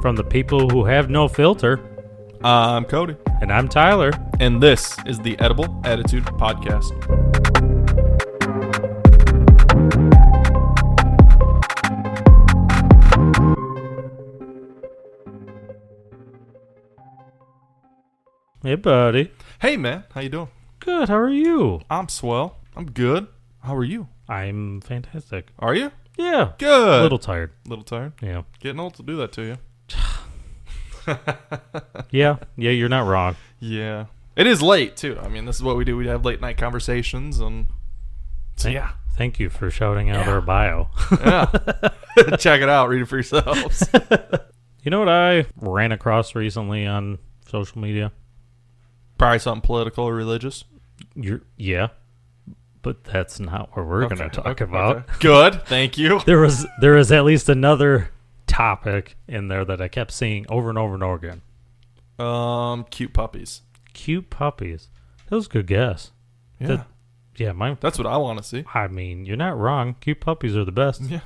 From the people who have no filter. I'm Cody. And I'm Tyler. And this is the Edible Attitude Podcast. Hey, buddy. Hey, man. How you doing? Good. How are you? I'm swell. I'm good. How are you? I'm fantastic. Are you? Yeah. Good. A little tired. Little tired? Yeah. Getting old to do that to you. Yeah, you're not wrong. Yeah. It is late, too. I mean, this is what we do. We have late night conversations, and so, yeah. Thank you for shouting out our bio. Yeah. Check it out. Read it for yourselves. You know what I ran across recently on social media? Probably something political or religious. Yeah, but that's not what we're going to talk about. Okay. Good. Thank you. There was at least another topic in there that I kept seeing over and over and over again. Cute puppies. Cute puppies. That was a good guess. Yeah. That's what I want to see. I mean, you're not wrong. Cute puppies are the best. Yeah.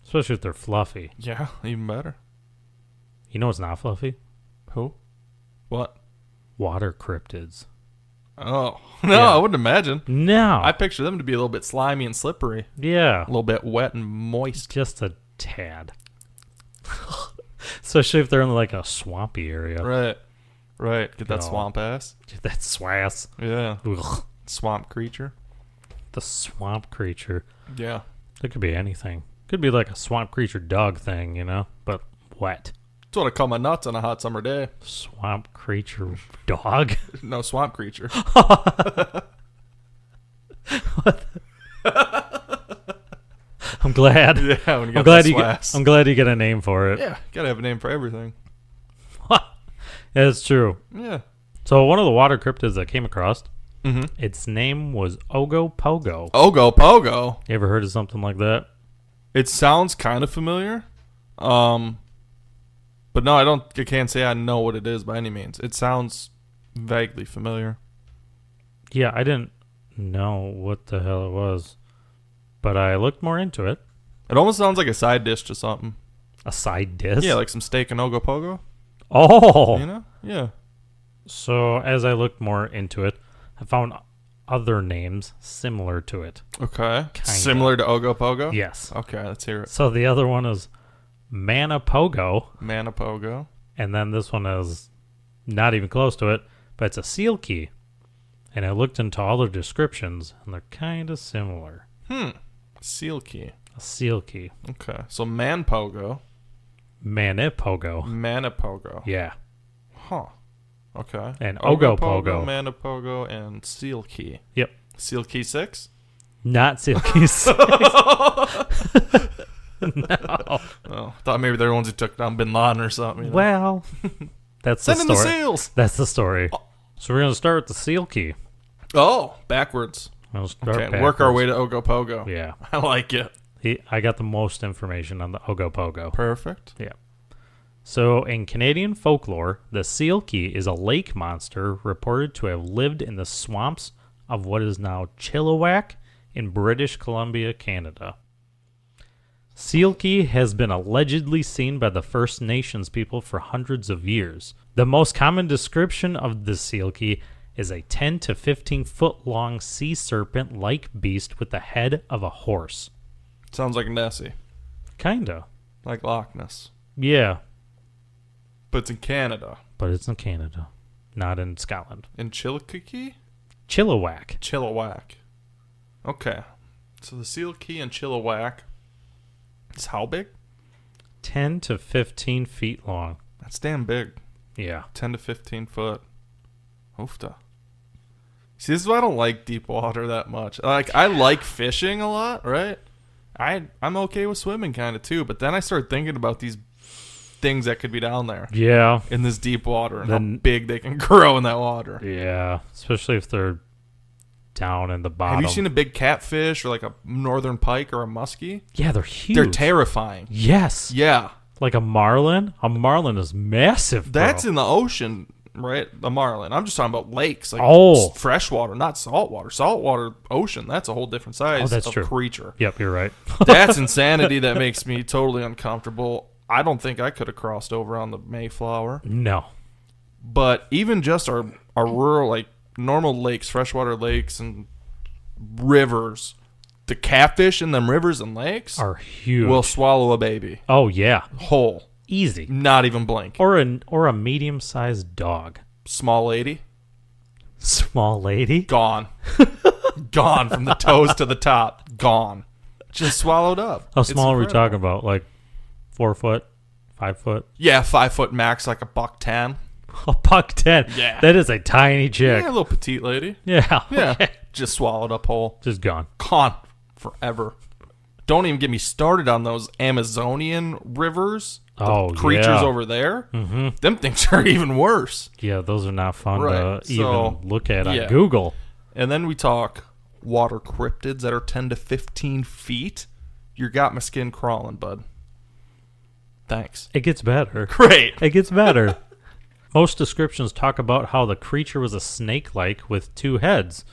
Especially if they're fluffy. Yeah, even better. You know what's not fluffy? Who? What? Water cryptids. Oh. No, yeah. I wouldn't imagine. No. I picture them to be a little bit slimy and slippery. Yeah. A little bit wet and moist. Just a tad. Especially if they're in like a swampy area. Right. Get that swamp ass. Get that swass. Yeah. Ugh. Swamp creature. The swamp creature. Yeah. It could be anything. Could be like a swamp creature dog thing, you know? But wet. That's what I call my nuts on a hot summer day. Swamp creature dog? No, swamp creature. What I'm glad. Yeah, when you I'm got I'm glad you get a name for it. Yeah, gotta have a name for everything. Yeah, it's true. Yeah. So one of the water cryptids I came across, mm-hmm. its name was Ogopogo. Ogopogo. You ever heard of something like that? It sounds kind of familiar. But no, I can't say I know what it is by any means. It sounds vaguely familiar. Yeah, I didn't know what the hell it was, but I looked more into it. It almost sounds like a side dish to something. A side dish? Yeah, like some steak and Ogopogo. Oh! You know? Yeah. So as I looked more into it, I found other names similar to it. Okay. Kinda. Similar to Ogopogo? Yes. Okay, let's hear it. So the other one is Manipogo. Manipogo. And then this one is not even close to it, but it's a seal key. And I looked into all their descriptions, and they're kind of similar. Seal key. A seal key. Okay. So Manpogo. Manipogo. Yeah. Huh. Okay. And Ogopogo. Manipogo, and Seal Key. Yep. Seal Key 6? Not Seal Key 6. No. Oh, thought maybe they're the ones who took down Bin Laden or something. You know? Well, that's the story. story. Send in the seals. That's the story. So we're going to start with the seal key. Oh, backwards. We'll start Okay, backwards. work our way to Ogopogo. Yeah. I like it. I got the most information on the Ogopogo. Perfect. Yeah. So, in Canadian folklore, the seal key is a lake monster reported to have lived in the swamps of what is now Chilliwack in British Columbia, Canada. Seal key has been allegedly seen by the First Nations people for hundreds of years. The most common description of the seal key is a 10 to 15 foot long sea serpent-like beast with the head of a horse. Sounds like Nessie. Kinda. Like Loch Ness. Yeah. But it's in Canada. But it's in Canada, not in Scotland. In Chilliwack? Chilliwack. Okay. So the seal key in Chilliwack is how big? 10 to 15 feet long. That's damn big. Yeah. 10 to 15 foot. Oofta. See, this is why I don't like deep water that much. Like, I like fishing a lot, right? I'm okay with swimming kind of too, but then I start thinking about these things that could be down there. Yeah. In this deep water and how big they can grow in that water. Yeah. Especially if they're down in the bottom. Have you seen a big catfish or like a northern pike or a muskie? Yeah, they're huge. They're terrifying. Yes. Yeah. Like a marlin? A marlin is massive, bro. That's in the ocean, right? The marlin. I'm just talking about lakes. Like freshwater, not saltwater. Saltwater, ocean, that's a whole different size that's of true. creature. Yep, you're right. That's insanity that makes me totally uncomfortable. I don't think I could have crossed over on the Mayflower. No. But even just our rural, like, normal lakes, freshwater lakes and rivers, the catfish in them rivers and lakes Are huge. will swallow a baby Oh, yeah. whole. Easy. Not even blink. Or a medium-sized dog. Small lady, Small lady. gone. Gone from the toes to the top. Gone. Just swallowed up. How It's small are we incredible. talking about? Like 4 foot? 5 foot? Yeah, 5 foot max, like a $110. $110. Yeah. That is a tiny chick. Yeah, a little petite lady. Yeah. Yeah. Okay. Just swallowed up whole. Just gone. Gone. Forever. Don't even get me started on those Amazonian rivers. The Oh, creatures yeah. over there. Mm-hmm. Them things are even worse. Yeah, those are not fun Right, to so, even look at on yeah. Google. And then we talk water cryptids that are 10 to 15 feet. You got my skin crawling, bud. Thanks. It gets better. Great. It gets better. Most descriptions talk about how the creature was a snake-like with 2 heads,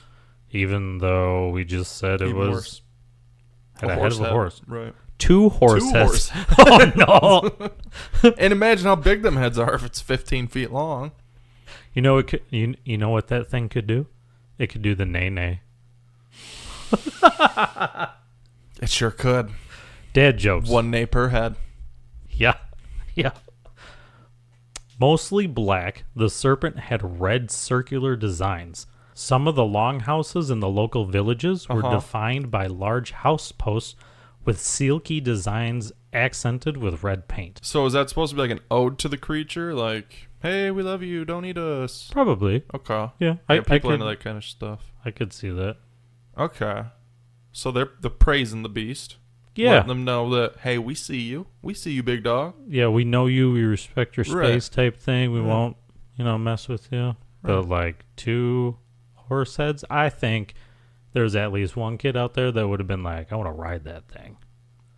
even though we just said it Even was worse. had a head of a horse. Right. 2 horse 2 heads. horse Oh no! And imagine how big them heads are if it's 15 feet long. You know it could, you know what that thing could do? It could do the nay-nay. It sure could. Dad jokes. 1 nay per head. Yeah. Yeah. Mostly black, the serpent had red circular designs. Some of the longhouses in the local villages were defined by large house posts with seal key designs accented with red paint. So is that supposed to be like an ode to the creature? Like, hey, we love you, don't eat us. Probably. Okay. Yeah. Yeah, people could, are into that kind of stuff. I could see that. Okay. So they're praising the beast. Yeah. Letting them know that, hey, we see you. We see you, big dog. Yeah, we know you. We respect your Right. space type thing. We Right. won't, mess with you. But like 2 horse heads, I think there's at least one kid out there that would have been like, I want to ride that thing.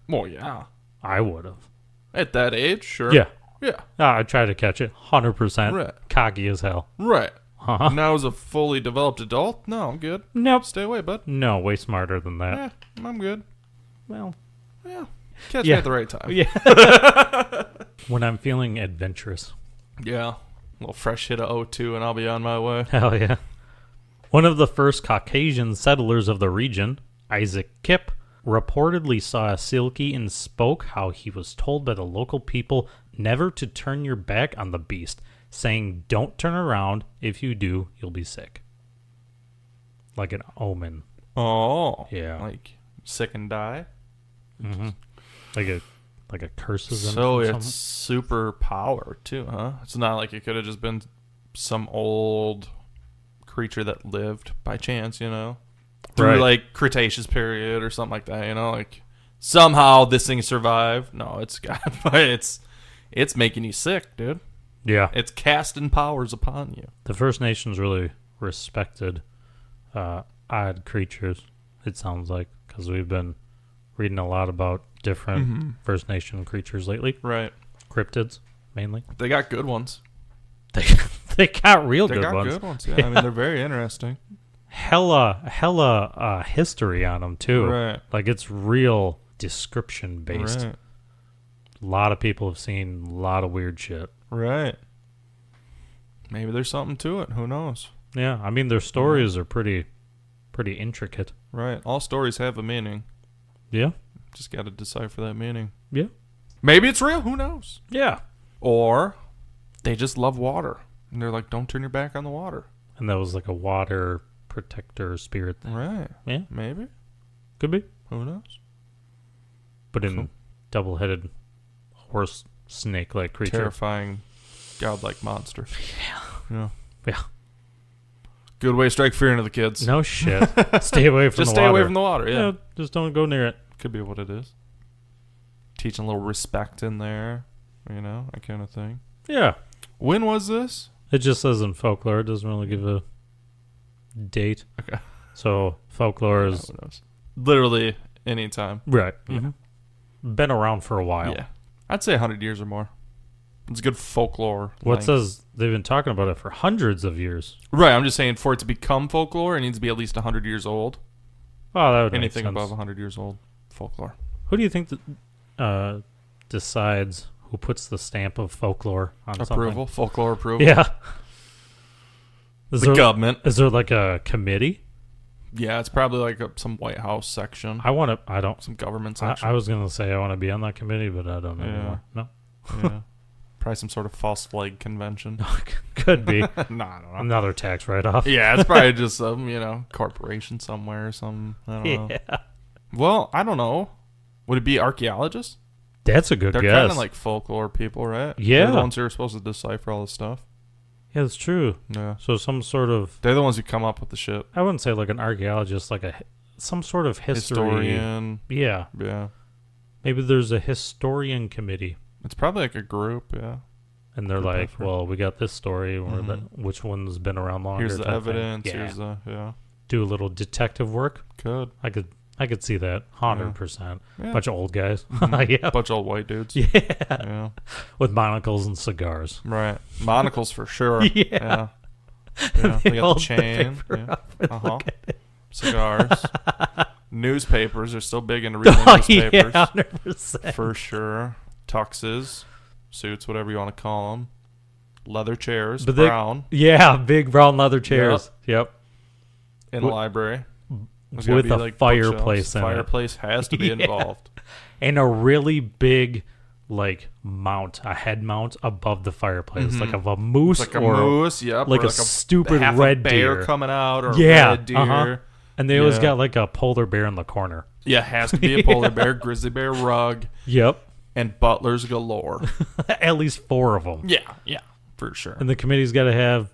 Well, yeah. I would have. At that age, sure. Yeah. Yeah. I'd try to catch it. 100%. Right. Cocky as hell. Right. Huh? Now as a fully developed adult, no, I'm good. Nope. Stay away, bud. No, way smarter than that. Yeah, I'm good. Well, Yeah. Catch Yeah. me at the right time. yeah. When I'm feeling adventurous. Yeah. A little fresh hit of O2 and I'll be on my way. Hell yeah. One of the first Caucasian settlers of the region, Isaac Kipp, reportedly saw a silky and spoke how he was told by the local people never to turn your back on the beast, saying, don't turn around. If you do, you'll be sick. Like an omen. Oh. Yeah. Like, sick and die? Mm-hmm. Like a curses him So from it's super power, too, huh? It's not like it could have just been some old creature that lived by chance, through Right. like Cretaceous period or something like that, like somehow this thing survived. No, it's got, but it's making you sick, dude. Yeah. It's casting powers upon you. The First Nations really respected odd creatures, it sounds like, because we've been reading a lot about different First Nation creatures lately. Right. Cryptids, mainly. They got good ones. They got real They good got ones. good ones. Yeah, I mean they're very interesting. Hella history on them, too. Right. Like, it's real description-based. Right. A lot of people have seen a lot of weird shit. Right. Maybe there's something to it. Who knows? Yeah, I mean, their stories are pretty intricate. Right. All stories have a meaning. Yeah. Just got to decipher that meaning. Yeah. Maybe it's real. Who knows? Yeah. Or they just love water. And they're like, don't turn your back on the water. And that was like a water protector spirit thing. Right. Yeah. Maybe. Could be. Who knows? But in Cool. double-headed horse snake-like creature. Terrifying, godlike monster. Yeah. Good way to strike fear into the kids. No shit. Stay away from Just the stay water. away from the water. Yeah. Just don't go near it. Could be what it is. Teaching a little respect in there. That kind of thing. Yeah. When was this? It just says in folklore. It doesn't really give a date. Okay. So folklore is Who knows? Literally any time. right. Yeah. Mm-hmm. Been around for a while. Yeah. I'd say 100 years or more. It's good folklore. What length. says they've been talking about it for hundreds of years. Right, I'm just saying for it to become folklore, it needs to be at least 100 years old. Oh, that would make Anything sense. above 100 years old, folklore. Who do you think that decides who puts the stamp of folklore on Approval, something? folklore approval. Yeah. The government. Is there like a committee? Yeah, it's probably like some White House section. Some government section. I was gonna say I want to be on that committee, but I don't know anymore. No. Yeah. Probably some sort of false flag convention. Could be. No, I don't know. Another tax write-off. Yeah, it's probably just some, corporation somewhere or something. I don't know. Well, I don't know. Would it be archaeologists? That's a good They're guess. kind of like folklore people, right? Yeah. They're the ones who are supposed to decipher all this stuff. Yeah, that's true. Yeah. So some sort of... They're the ones who come up with the shit. I wouldn't say like an archaeologist, like some sort of Historian. Yeah. Yeah. Maybe there's a historian committee. It's probably like a group, yeah. And they're like, well, we got this story, or which one's been around longer. Here's the evidence. Yeah. Here's the, yeah. Do a little detective work. Could. I could see that 100%. Yeah. Bunch of old guys. Yeah. Bunch of old white dudes. Yeah. Yeah. With monocles and cigars. Right. Monocles for sure. Yeah. Yeah. They got the hold chain. paper Yeah. up and look at it. Cigars. Newspapers are still big into reading newspapers. Yeah, 100%. For sure. Tuxes, suits, whatever you want to call them. Leather chairs, brown. Yeah, big brown leather chairs. Yep. In a library. There's With gotta be, a fireplace in it. Fireplace has to be involved. And a really big, mount, a head mount above the fireplace, like of a moose, Like a moose, yep. like or a stupid half red a bear deer coming out, or a Yeah, red deer. and they always got like a polar bear in the corner. Yeah, has to be a polar bear, grizzly bear rug, Yep. and butlers galore. At least 4 of them. Yeah, for sure. And the committee's got to have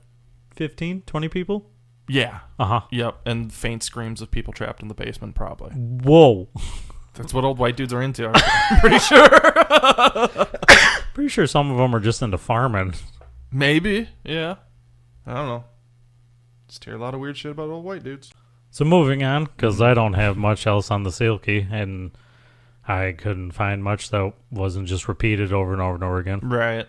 15, 20 people. Yeah. Uh-huh. Yep, and faint screams of people trapped in the basement, probably. Whoa. That's what old white dudes are into, I'm pretty sure. Pretty sure some of them are just into farming. Maybe, yeah. I don't know. Just hear a lot of weird shit about old white dudes. So moving on, because I don't have much else on the seal key, and I couldn't find much that wasn't just repeated over and over and over again. Right.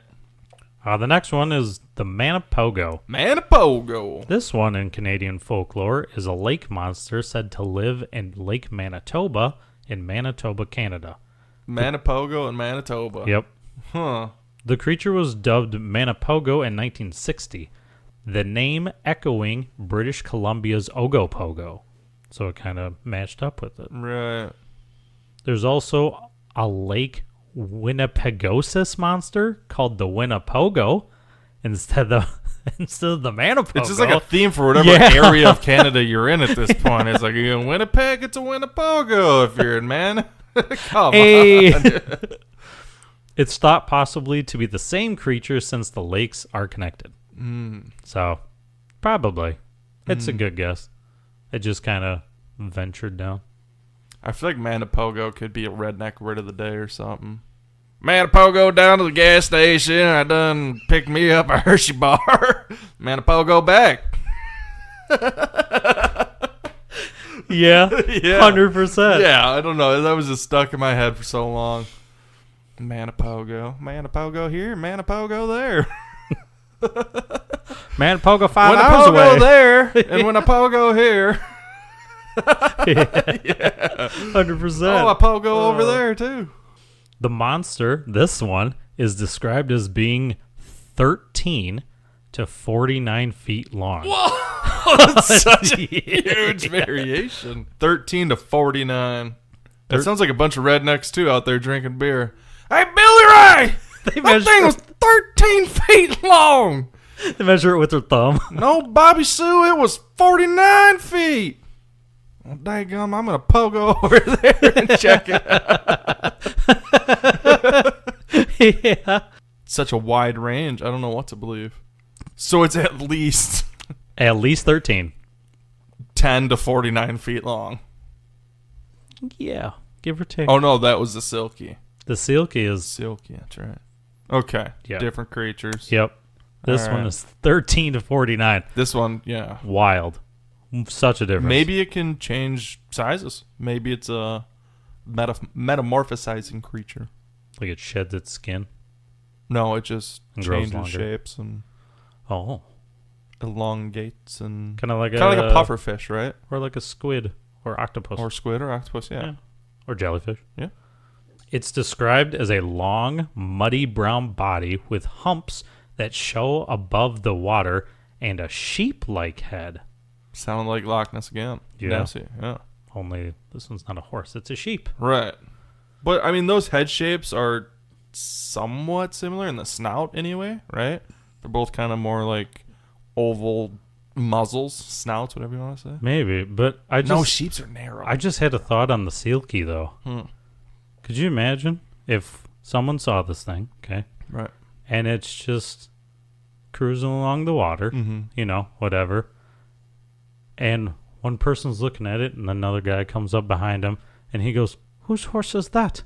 The next one is the Manipogo. Manipogo. This one in Canadian folklore is a lake monster said to live in Lake Manitoba in Manitoba, Canada. Manipogo and Manitoba. Yep. Huh. The creature was dubbed Manipogo in 1960, the name echoing British Columbia's Ogopogo. So it kind of matched up with it. Right. There's also a lake Winnipegosis monster called the Winnipogo instead of the Manipogo. It's just like a theme for whatever area of Canada you're in at this point. It's like, you're in Winnipeg, it's a Winnipogo. If you're in come on. It's thought possibly to be the same creature since the lakes are connected. So, probably. It's a good guess. It just kind of ventured down. I feel like Manipogo could be a redneck word of the day or something. Manipogo down to the gas station. I done picked me up a Hershey bar. Manipogo back. Yeah, 100%. Yeah, I don't know. That was just stuck in my head for so long. Manipogo. Manipogo here, Manipogo there. Manipogo 5 hours away. Winnipogo there, and Winnipogo here. Yeah, 100%. Oh, a pogo over there, too. The monster, this one, is described as being 13 to 49 feet long. Whoa! That's such a huge variation. 13 to 49. That sounds like a bunch of rednecks, too, out there drinking beer. Hey, Billy Ray! That thing was 13 feet long! They measure it with their thumb. No, Bobby Sue, it was 49 feet! Well, daggum, I'm going to pogo over there and check it. Yeah. Such a wide range. I don't know what to believe. So it's at least 13. 10 to 49 feet long. Yeah, give or take. Oh, no, that was the silky. The silky is... Silky, that's right. Okay. Yep. Different creatures. Yep. This one is 13 to 49. This one, yeah. Wild. Such a difference. Maybe it can change sizes. Maybe it's a metamorphosizing creature. Like it sheds its skin? No, it just And grows changes longer. shapes and elongates and kind of like a puffer fish, right? Or like a squid or octopus. Or squid or octopus, yeah. Or jellyfish. Yeah. It's described as a long, muddy brown body with humps that show above the water and a sheep-like head. Sounded like Loch Ness again. Yeah. Nessie, yeah. Only this one's not a horse, it's a sheep. Right. But, I mean, those head shapes are somewhat similar in the snout anyway, right? They're both kind of more like oval muzzles, snouts, whatever you want to say. Maybe, but No, sheeps are narrow. I just had a thought on the seal key, though. Could you imagine if someone saw this thing, okay? Right. And it's just cruising along the water, you know, whatever. And one person's looking at it, and another guy comes up behind him, and he goes, "Whose horse is that?"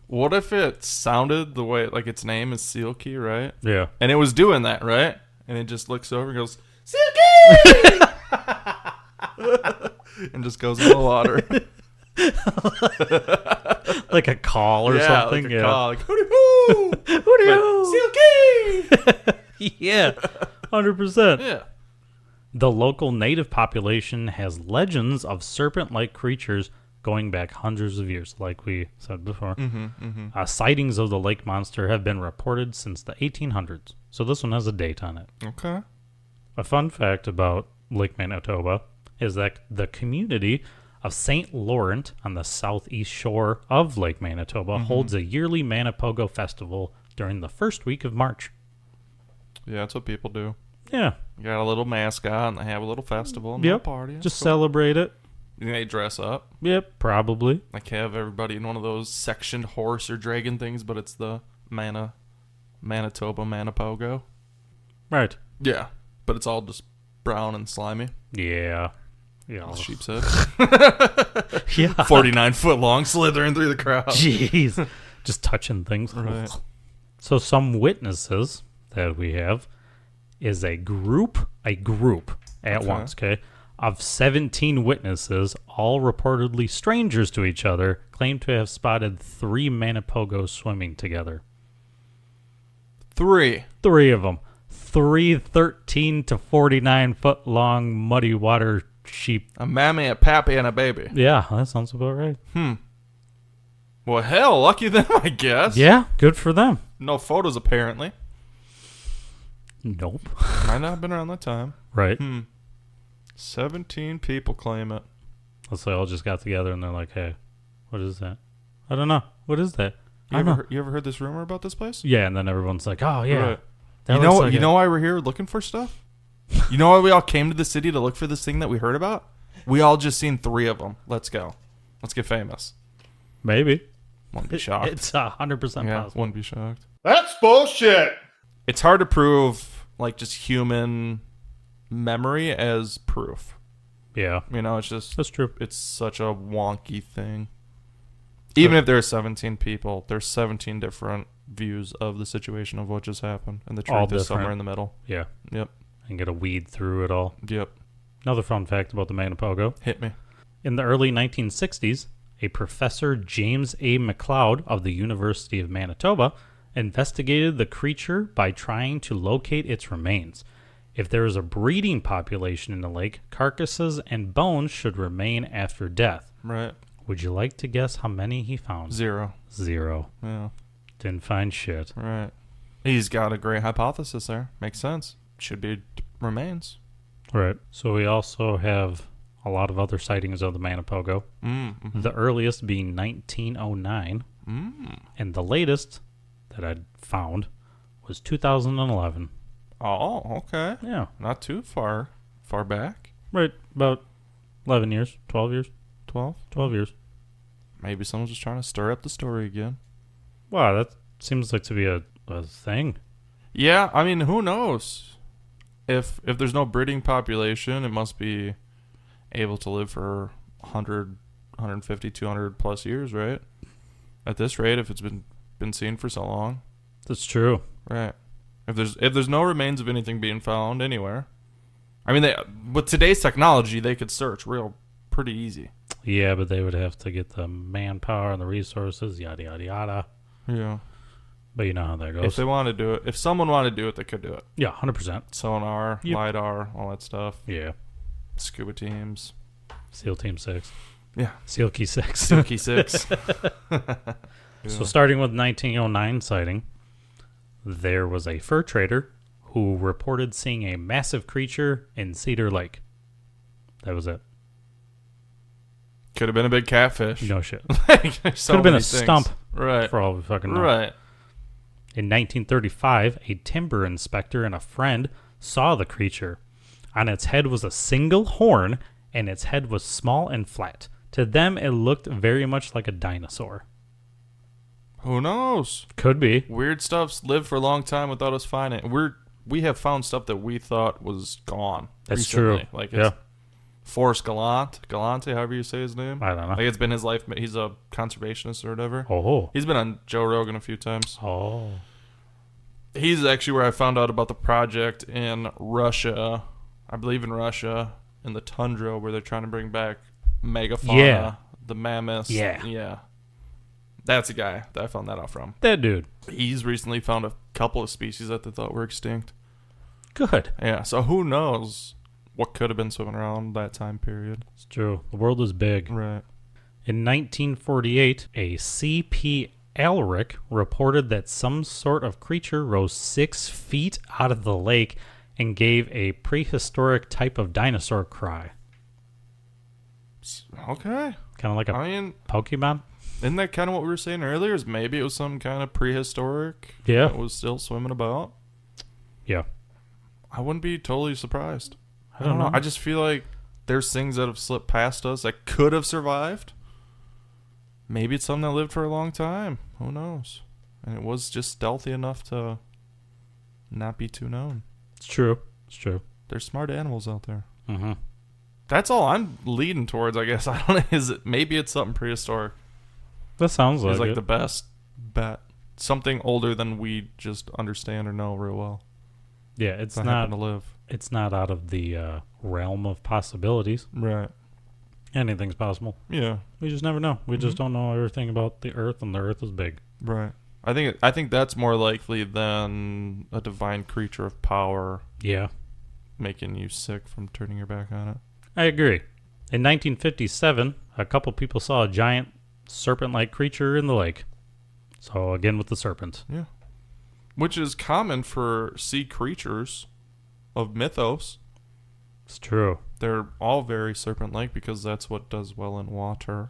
What if it sounded the way, like its name is Seal Key, right? Yeah. And it was doing that, right? And it just looks over and goes, Seal Key! And just goes in the water. Like a call or something. Like a call. Like, hooty-hoo! Hooty-hoo! Seal Key! Yeah, 100%. Yeah. The local native population has legends of serpent-like creatures going back hundreds of years, like we said before. Sightings of the lake monster have been reported since the 1800s. So this one has a date on it. Okay. A fun fact about Lake Manitoba is that the community of St. Laurent on the southeast shore of Lake Manitoba holds a yearly Manipogo festival during the first week of March. Yeah, that's what people do. Yeah. You got a little mascot, and they have a little festival and a little party. That's Just cool. celebrate it. And they dress up. Yep, probably. Like have everybody in one of those sectioned horse or dragon things, but it's the Manitoba Manipogo. Right. Yeah. But it's all just brown and slimy. Yeah. Yeah. Sheep's head. Yeah. 49 foot long, slithering through the crowd. Jeez. Just touching things. Right. So some witnesses that we have is a group at once, okay, of 17 witnesses, all reportedly strangers to each other, claim to have spotted 3 Manipogos swimming together. 3 of them. 3 13 to 49 foot long muddy water sheep. A mammy, a pappy, and a baby. Yeah, that sounds about right. Well, hell, lucky them, I guess. Yeah, good for them. No photos, apparently. Nope. Might not have been around that time. Right. 17 people claim it. Let's say all just got together and they're like, "Hey, what is that? I don't know. What is that?" You ever heard this rumor about this place? Yeah, and then everyone's like, "Oh yeah." Right. That You looks like know why we're here looking for stuff? You know why we all came to the city to look for this thing that we heard about? We all just seen 3 of them. Let's go. Let's get famous. Maybe. Wouldn't be shocked. It's 100% possible. Wouldn't be shocked. That's bullshit. It's hard to prove like just human memory as proof. Yeah, You know, it's just that's true. it's such a wonky thing. Even if there are 17 people, there's 17 different views of the situation of what just happened, and the All truth is somewhere different. in the middle. Yeah, Yep. and get to weed through it all. Yep. Another fun fact about the Manipogo. Hit me. In the early 1960s, a Professor James A. McLeod of the University of Manitoba investigated the creature by trying to locate its remains. If there is a breeding population in the lake, carcasses and bones should remain after death. Right. Would you like to guess how many he found? 0. 0. Yeah. Didn't find shit. Right. He's got a great hypothesis there. Makes sense. Should be remains. Right. So we also have a lot of other sightings of the Manipogo. The earliest being 1909. And the latest that I found was 2011. Oh, okay. Yeah. Not too far back. Right. About 11 years. 12 years. 12. 12 years. Maybe someone's just trying to stir up the story again. Wow, that seems like to be a thing. Yeah, I mean, who knows? If there's no breeding population, it must be able to live for 100, 150, 200 plus years, right? At this rate, if it's been seen for so long. That's true. Right. If there's no remains of anything being found anywhere. I mean, with today's technology, they could search pretty easy. Yeah, but they would have to get the manpower and the resources, yada, yada, yada. Yeah. But you know how that goes. If they want to do it, if someone wanted to do it, they could do it. Yeah, 100%. Sonar, Yep. LiDAR, all that stuff. Yeah. Scuba teams. SEAL Team 6. Yeah. Seal Key 6. Silky 6. So starting with 1909 sighting, there was a fur trader who reported seeing a massive creature in Cedar Lake. That was it. Could have been a big catfish. No shit. Like, Could have been a stump. Right. For all we fucking know. Right. In 1935, a timber inspector and a friend saw the creature. On its head was a single horn, and its head was small and flat. To them, it looked very much like a dinosaur. Who knows? Could be. Weird stuff's lived for a long time without us finding it. We have found stuff that we thought was gone. That's recently. true. Like yeah. Forrest Galante, however you say his name. I don't know. Like it's been his life. He's a conservationist or whatever. Oh. He's been on Joe Rogan a few times. Oh. He's actually where I found out about the project in Russia. I believe in Russia, in the tundra, where they're trying to bring back megafauna, Yeah. the mammoths. Yeah. Yeah. That's a guy that I found that out from. That dude. He's recently found a couple of species that they thought were extinct. Good. Yeah, so who knows what could have been swimming around that time period. It's true. The world is big. Right. In 1948, a C.P. Alric reported that some sort of creature rose 6 feet out of the lake and gave a prehistoric type of dinosaur cry. Okay. Kind of like a I mean, Pokemon? isn't that kind of what we were saying earlier? Is maybe it was some kind of prehistoric Yeah. that was still swimming about? Yeah. I wouldn't be totally surprised. I don't know. I just feel like there's things that have slipped past us that could have survived. Maybe it's something that lived for a long time. Who knows? And it was just stealthy enough to not be too known. It's true. It's true. There's smart animals out there. Mm-hmm. That's all I'm leading towards, I guess. I don't know. Maybe it's something prehistoric. That sounds like It's like it. the best bet. Something older than we just understand or know real well. Yeah, it's That not. happened to live. It's not out of the realm of possibilities. Right. Anything's possible. Yeah. We just never know. We just don't know everything about the Earth, and the Earth is big. Right. I think that's more likely than a divine creature of power Yeah, making you sick from turning your back on it. I agree. In 1957, a couple people saw a giant serpent-like creature in the lake. So again with the serpent. Yeah. Which is common for sea creatures of mythos. It's true. They're all very serpent-like because that's what does well in water.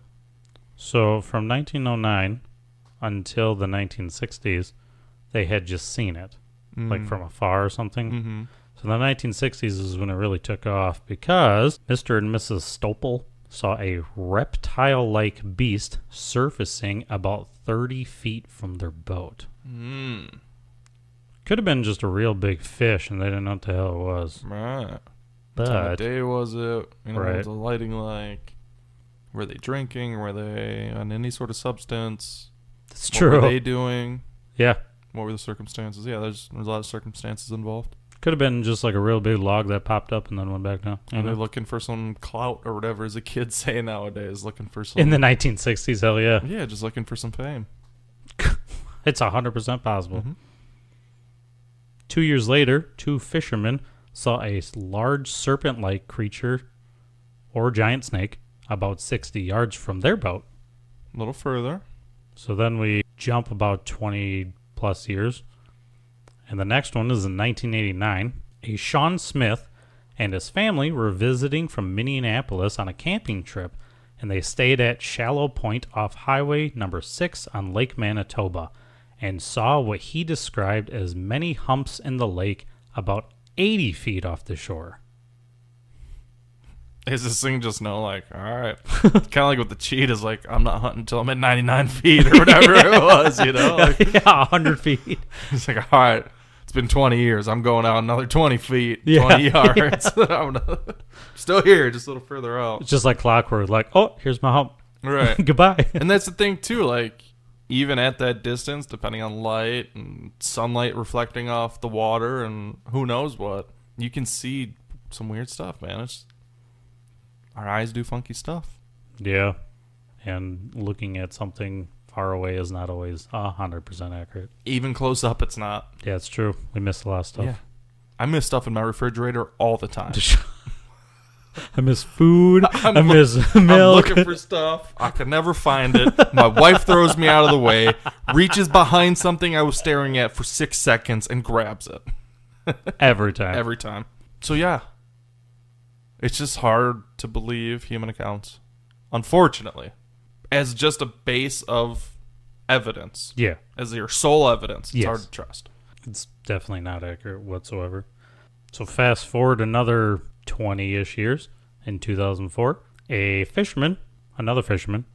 So from 1909 until the 1960s, they had just seen it, like from afar or something. Mm-hmm. So the 1960s is when it really took off because Mr. and Mrs. Stopel saw a reptile-like beast surfacing about 30 feet from their boat. Could have been just a real big fish, and they didn't know what the hell it was. Right. What time of But day was it? You know, what Right. was the lighting like? Were they drinking? Were they on any sort of substance? it's What true. were they doing? Yeah. What were the circumstances? Yeah, there's a lot of circumstances involved. Could have been just like a real big log that popped up and then went back down. Are they looking for some clout or whatever, as the kids say nowadays? Looking for some. In the 1960s, hell yeah. Yeah, just looking for some fame. It's 100% possible. Mm-hmm. 2 years later, 2 fishermen saw a large serpent-like creature or giant snake about 60 yards from their boat. A little further. So then we jump about 20 plus years. And the next one is in 1989. A Sean Smith and his family were visiting from Minneapolis on a camping trip, and they stayed at Shallow Point off Highway number 6 on Lake Manitoba and saw what he described as many humps in the lake about 80 feet off the shore. Is this thing just like, all right. Kind of like with the cheetahs, like, I'm not hunting until I'm at 99 feet or whatever it was, you know? Like, Yeah, 100 feet. it's like, all right, it's been 20 years. I'm going out another 20 feet, Yeah. 20 yards. I'm still here, just a little further out. It's just like clockwork, like, oh, here's my hump. Right. Goodbye. And that's the thing, too. Like, even at that distance, depending on light and sunlight reflecting off the water and who knows what, you can see some weird stuff, man. Our eyes do funky stuff. Yeah. And looking at something far away is not always 100% accurate. Even close up, it's not. Yeah, it's true. We miss a lot of stuff. Yeah. I miss stuff in my refrigerator all the time. I miss food. I miss milk. I'm looking for stuff. I can never find it. My wife throws me out of the way, reaches behind something I was staring at for 6 seconds, and grabs it. Every time. Every time. So, yeah. It's just hard to believe human accounts. Unfortunately. As just a base of evidence. Yeah. As your sole evidence. It's hard to trust. It's definitely not accurate whatsoever. So fast forward another 20-ish years. In 2004, another fisherman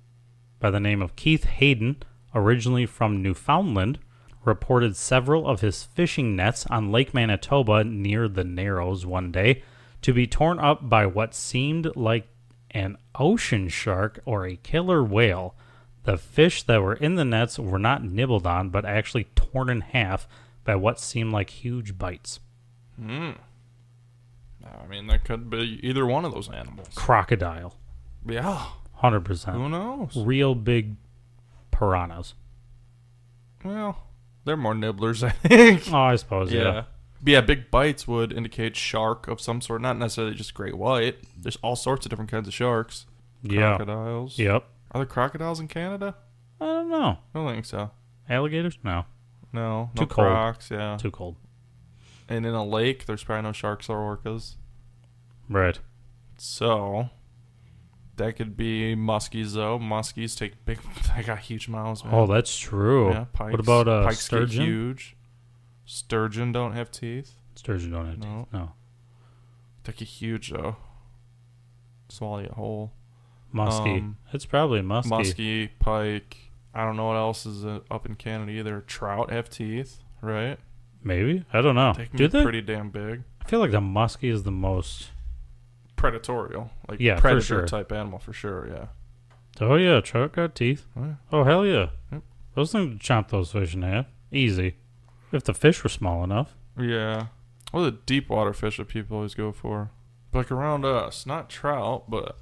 by the name of Keith Hayden, originally from Newfoundland, reported several of his fishing nets on Lake Manitoba near the Narrows one day to be torn up by what seemed like an ocean shark or a killer whale. The fish that were in the nets were not nibbled on, but actually torn in half by what seemed like huge bites. I mean, that could be either one of those animals. Crocodile. Yeah. 100%. Who knows? Real big piranhas. Well, they're more nibblers, I think. Oh, I suppose, yeah. But yeah, big bites would indicate shark of some sort. Not necessarily just great white. There's all sorts of different kinds of sharks. Yeah. Crocodiles. Yep. Are there crocodiles in Canada? I don't know. I don't think so. Alligators? No. No. Too no cold. Crocs, yeah. Too cold. And in a lake, there's probably no sharks or orcas. Right. So, that could be muskies, though. Muskies take big... They got huge mouths, man. Oh, that's true. Yeah, pikes. What about pikes sturgeon? Get huge. Sturgeon don't have teeth. Sturgeon don't have teeth. No. They get huge, though. Swallow you whole. Muskie. It's probably a muskie. Muskie, pike. I don't know what else is up in Canada either. Trout have teeth, right? Maybe. I don't know. They can Do be they? pretty damn big. I feel like the muskie is the most... Predatorial. Like yeah, predator for sure. type animal, for sure, yeah. Oh, yeah. Trout got teeth. Oh, yeah. Oh, hell yeah. Yep. Those things would chomp those fish in half. Easy. If the fish were small enough. Yeah. What are the deep water fish that people always go for? Like around us. Not trout, but...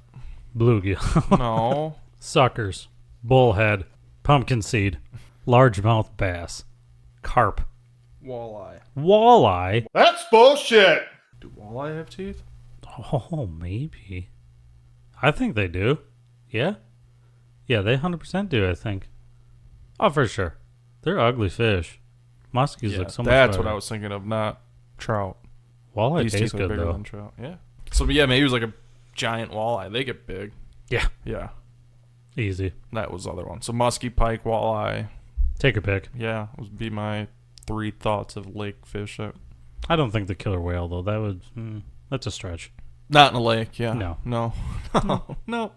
Bluegill. No. Suckers. Bullhead. Pumpkin seed. Largemouth bass. Carp. Walleye. Walleye. That's bullshit. Do walleye have teeth? Oh, maybe. I think they do. Yeah? Yeah, they 100% do, I think. Oh, for sure. They're ugly fish. Muskies look so much That's better. what I was thinking of, not trout. Walleye These tastes are good, bigger though. than trout. Yeah. So, but yeah, maybe it was like a giant walleye. They get big. Yeah. Yeah. Easy. That was the other one. So muskie, pike, walleye. Take a pick. Yeah, would be my 3 thoughts of lake fish. I don't think the killer whale, though. That would... that's a stretch. Not in a lake, yeah. No. No.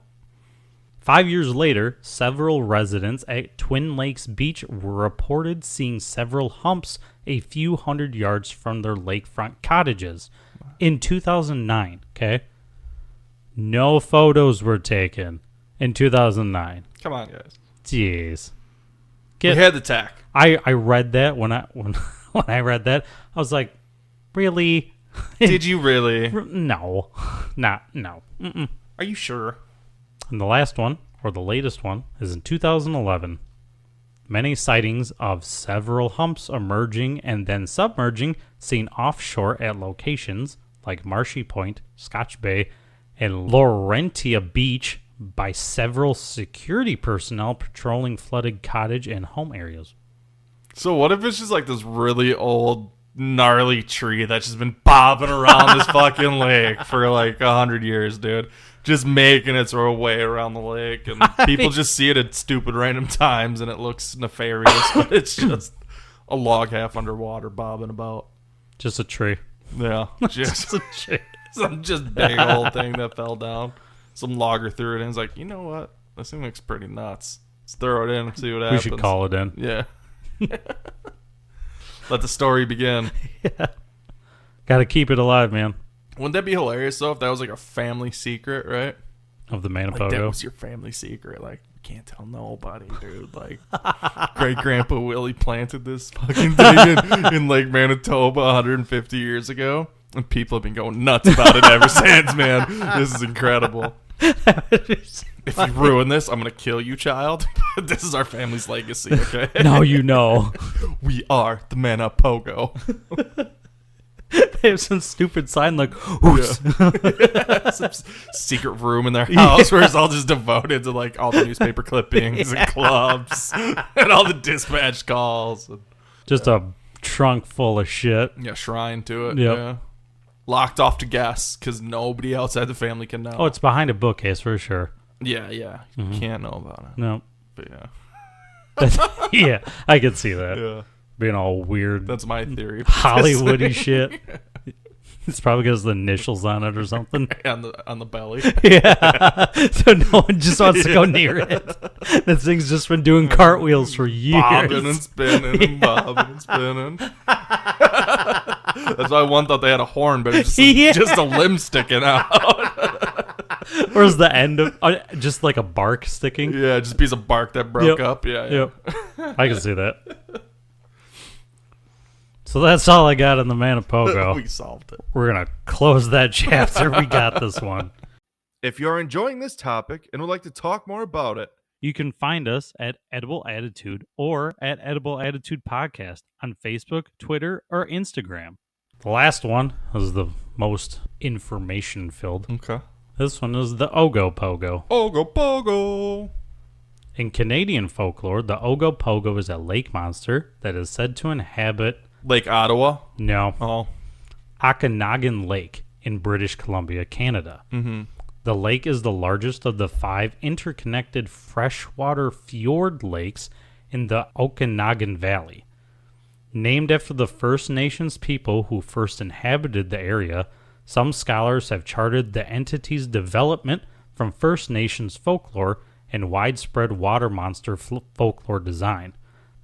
5 years later, several residents at Twin Lakes Beach were reported seeing several humps a few hundred yards from their lakefront cottages. In 2009, okay? No photos were taken in 2009. Come on, guys. Jeez. We had the tack. I read that when I read that, I was like, really? Did you really? No. No. Mm-mm. Are you sure? And the last one, or the latest one, is in 2011. Many sightings of several humps emerging and then submerging seen offshore at locations like Marshy Point, Scotch Bay, and Laurentia Beach by several security personnel patrolling flooded cottage and home areas. So what if it's just like this really old, gnarly tree that's just been bobbing around this fucking lake for like 100 years, dude? Just making its way around the lake, and people just see it at stupid random times, and it looks nefarious, but it's just a log half underwater bobbing about. Just a tree. Yeah, just a tree. some just big old thing that fell down. Some logger threw it in. It's like, you know what? This thing looks pretty nuts. Let's throw it in and see what happens. We should call it in. Yeah. Let the story begin. Yeah. Got to keep it alive, man. Wouldn't that be hilarious, though, if that was like a family secret, right? Of the Like, that Manipogo. was your family secret. Like, you can't tell nobody, dude. Like, great-grandpa Willie planted this fucking thing in Lake Manitoba 150 years ago. And people have been going nuts about it ever since, man. This is incredible. If you ruin this, I'm going to kill you, child. This is our family's legacy, okay? Now you know. We are the Manipogo. They have some stupid sign like, "Oops." Some secret room in their house where it's all just devoted to like all the newspaper clippings and clubs and all the dispatch calls. Just a trunk full of shit. Yeah, shrine to it. Yep. Yeah. Locked off to guests because nobody outside the family can know. Oh, it's behind a bookcase for sure. Yeah. You can't know about it. No. But yeah. Yeah, I could see that. Yeah. Being all weird. That's my theory. Hollywoody shit. It's probably because the initials on it or something. on the belly. Yeah. So no one just wants to go near it. That thing's just been doing cartwheels for years. Bobbing and spinning and bobbing and spinning. That's why one thought they had a horn, but it's just a limb sticking out. Where's the end of just like a bark sticking? Yeah, just a piece of bark that broke up. Yeah. Yep. I can see that. So that's all I got on the Manipogo. We solved it. We're going to close that chapter. We got this one. If you're enjoying this topic and would like to talk more about it, you can find us at Edible Attitude or at Edible Attitude Podcast on Facebook, Twitter, or Instagram. The last one was the most information-filled. Okay. This one is the Ogopogo. Ogopogo. In Canadian folklore, the Ogopogo is a lake monster that is said to inhabit Lake Ottawa? No. Oh. Okanagan Lake in British Columbia, Canada. Mm-hmm. The lake is the largest of the 5 interconnected freshwater fjord lakes in the Okanagan Valley. Named after the First Nations people who first inhabited the area, some scholars have charted the entity's development from First Nations folklore and widespread water monster folklore design.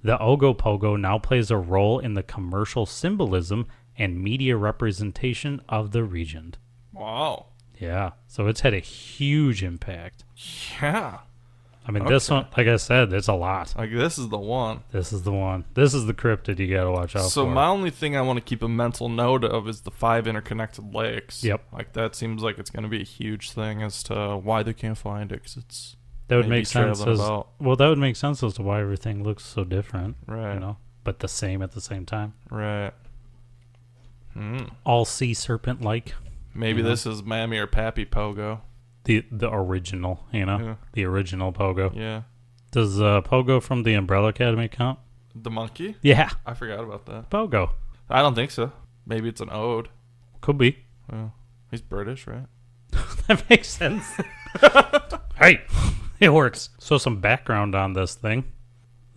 The Ogopogo now plays a role in the commercial symbolism and media representation of the region. Wow. Yeah, so it's had a huge impact. Yeah. I mean, this one, like I said, it's a lot. Like, this is the one. This is the one. This is the cryptid you got to watch out for. So my only thing I want to keep a mental note of is the 5 interconnected lakes. Yep. Like, that seems like it's going to be a huge thing as to why they can't find it, because it's... That would make sense. That would make sense as to why everything looks so different. Right. You know, but the same at the same time. Right. All sea serpent-like. Maybe this is Mammy or Pappy Pogo. The original, you know? Yeah. The original Pogo. Yeah. Does Pogo from the Umbrella Academy count? The monkey? Yeah. I forgot about that. Pogo. I don't think so. Maybe it's an ode. Could be. Well, he's British, right? That makes sense. Hey, it works. So some background on this thing.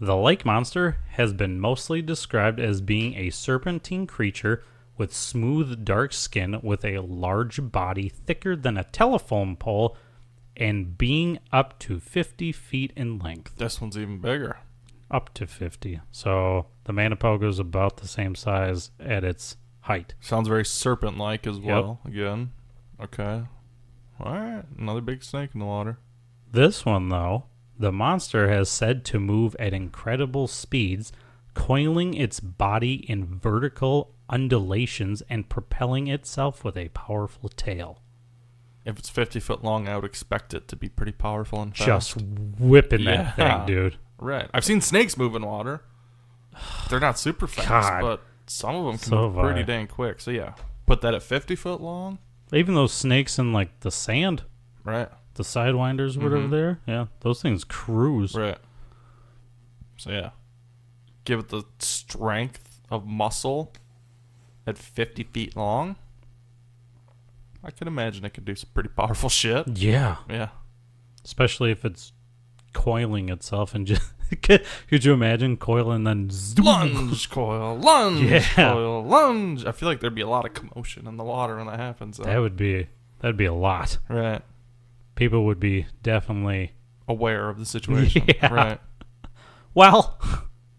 The lake monster has been mostly described as being a serpentine creature with smooth, dark skin with a large body thicker than a telephone pole and being up to 50 feet in length. This one's even bigger. Up to 50. So the Manipogo is about the same size at its height. Sounds very serpent-like as well, again. Okay. All right. Another big snake in the water. This one, though, the monster has said to move at incredible speeds, coiling its body in vertical undulations and propelling itself with a powerful tail. If it's 50 foot long, I would expect it to be pretty powerful and fast. Just whipping that thing, dude. Right. I've seen snakes move in water. They're not super fast, God. but some of them can move pretty dang quick. So, yeah. Put that at 50 foot long. Even those snakes in, like, the sand. Right. The sidewinders, whatever there. Yeah, those things cruise. Right. So, yeah. Give it the strength of muscle at 50 feet long. I can imagine it could do some pretty powerful shit. Yeah. Yeah. Especially if it's coiling itself and just... Could you imagine coiling and then... Lunge, coil, lunge, Yeah. coil, lunge. I feel like there'd be a lot of commotion in the water when that happens. That'd be a lot. Right. People would be definitely... Aware of the situation. Yeah. Right. Well...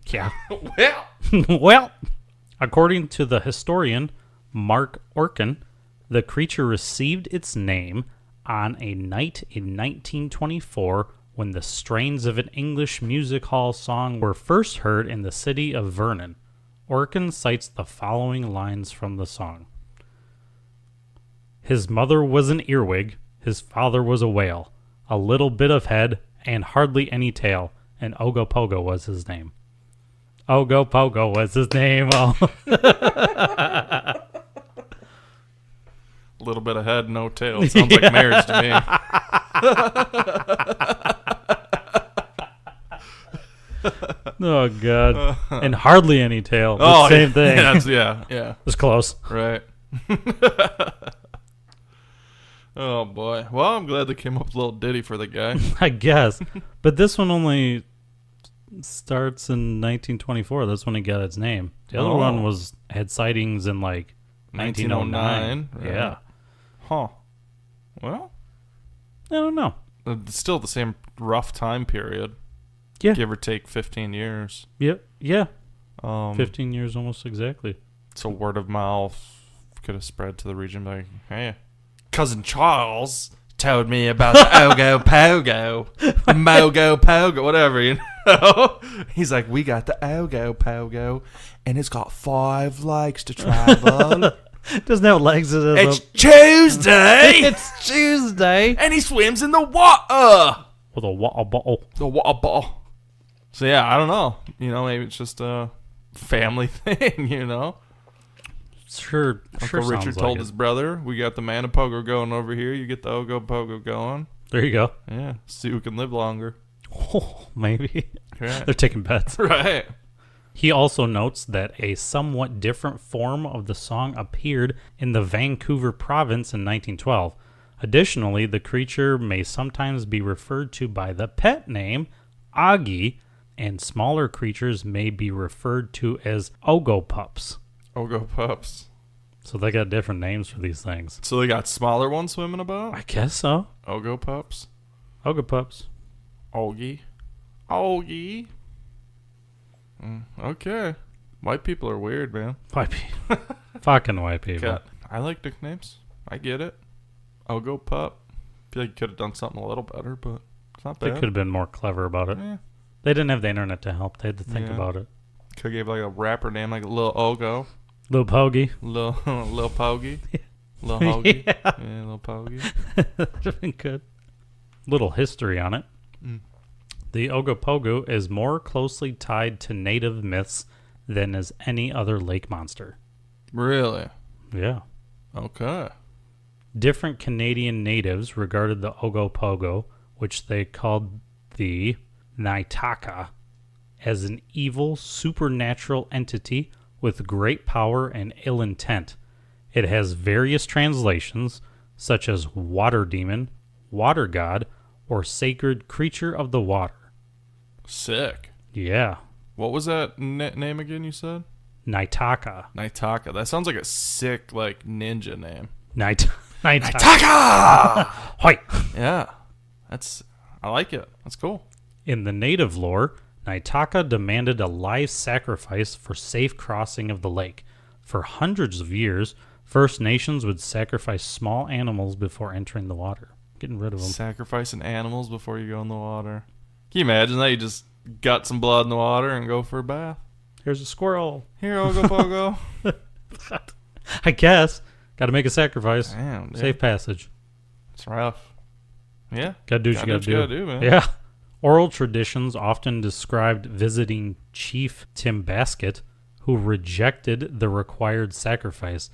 Yeah. Well... Well... According to the historian Mark Orkin, the creature received its name on a night in 1924 when the strains of an English music hall song were first heard in the city of Vernon. Orkin cites the following lines from the song. His mother was an earwig, his father was a whale, a little bit of head, and hardly any tail, and Ogopogo was his name. Ogopogo was his name. Oh. little bit of head, no tail. Sounds like marriage to me. Oh, God. And hardly any tail. Oh, Same thing. Yeah. It's close. Right. Oh, boy. Well, I'm glad they came up with a little ditty for the guy. I guess. But this one only starts in 1924. That's when it got its name. The other one had sightings in like 1909. Right. Yeah. Huh. Well, I don't know. it's still the same rough time period. Yeah. Give or take 15 years. Yep. Yeah. 15. 15 years almost exactly. So word of mouth could have spread to the region like, hey, Cousin Charles told me about the Ogopogo, the Mogopogo, whatever, you know. He's like, we got the Ogopogo, and it's got 5 legs to travel. Doesn't have legs. It's Tuesday. It's Tuesday. And he swims in the water. With a water bottle. The water ball. So yeah, I don't know. You know, maybe it's just a family thing, you know. Sure. Uncle Richard told his brother, we got the Manipogo going over here. You get the Ogopogo going. There you go. Yeah. See who can live longer. Oh, maybe. Right. They're taking bets. Right. He also notes that a somewhat different form of the song appeared in the Vancouver province in 1912. Additionally, the creature may sometimes be referred to by the pet name Augie, and smaller creatures may be referred to as Ogopups. Ogopups. So they got different names for these things. So they got smaller ones swimming about? I guess so. Ogopups. Ogopups. Augie. Okay. White people are weird, man. White people. Fucking white people. God, I like nicknames. I get it. Ogopup. Feel like you could have done something a little better, but it's not They bad. could have been more clever about it. Yeah. They didn't have the internet to help. They had to think Yeah. about it. Could have gave like a rapper name like Lil Ogo. Lil Pogie. Lil Pogie. Lil Hoagie. Yeah. Lil Pogie. That would have been good. Little history on it. Mm. The Ogopogo is more closely tied to native myths than is any other lake monster. Really? Yeah. Okay. Different Canadian natives regarded the Ogopogo, which they called the Naitaka, as an evil supernatural entity with great power and ill intent. It has various translations, such as water demon, water god, or sacred creature of the water. Sick. Yeah. What was that name again you said? Naitaka. Naitaka. That sounds like a sick, like, ninja name. Naitaka. Naitaka! Hoi! Yeah. I like it. That's cool. In the native lore, Naitaka demanded a live sacrifice for safe crossing of the lake. For hundreds of years, First Nations would sacrifice small animals before entering the water, getting rid of them. Sacrificing animals before you go in the water. Can you imagine that? You just gut some blood in the water and go for a bath. Here's a squirrel. Here, Ogopogo. I guess. Got to make a sacrifice. Damn, dude. Safe passage. It's rough. Yeah. Got to do what you got to do. man. Yeah. Oral traditions often described visiting Chief Tim Basket, who rejected the required sacrifice,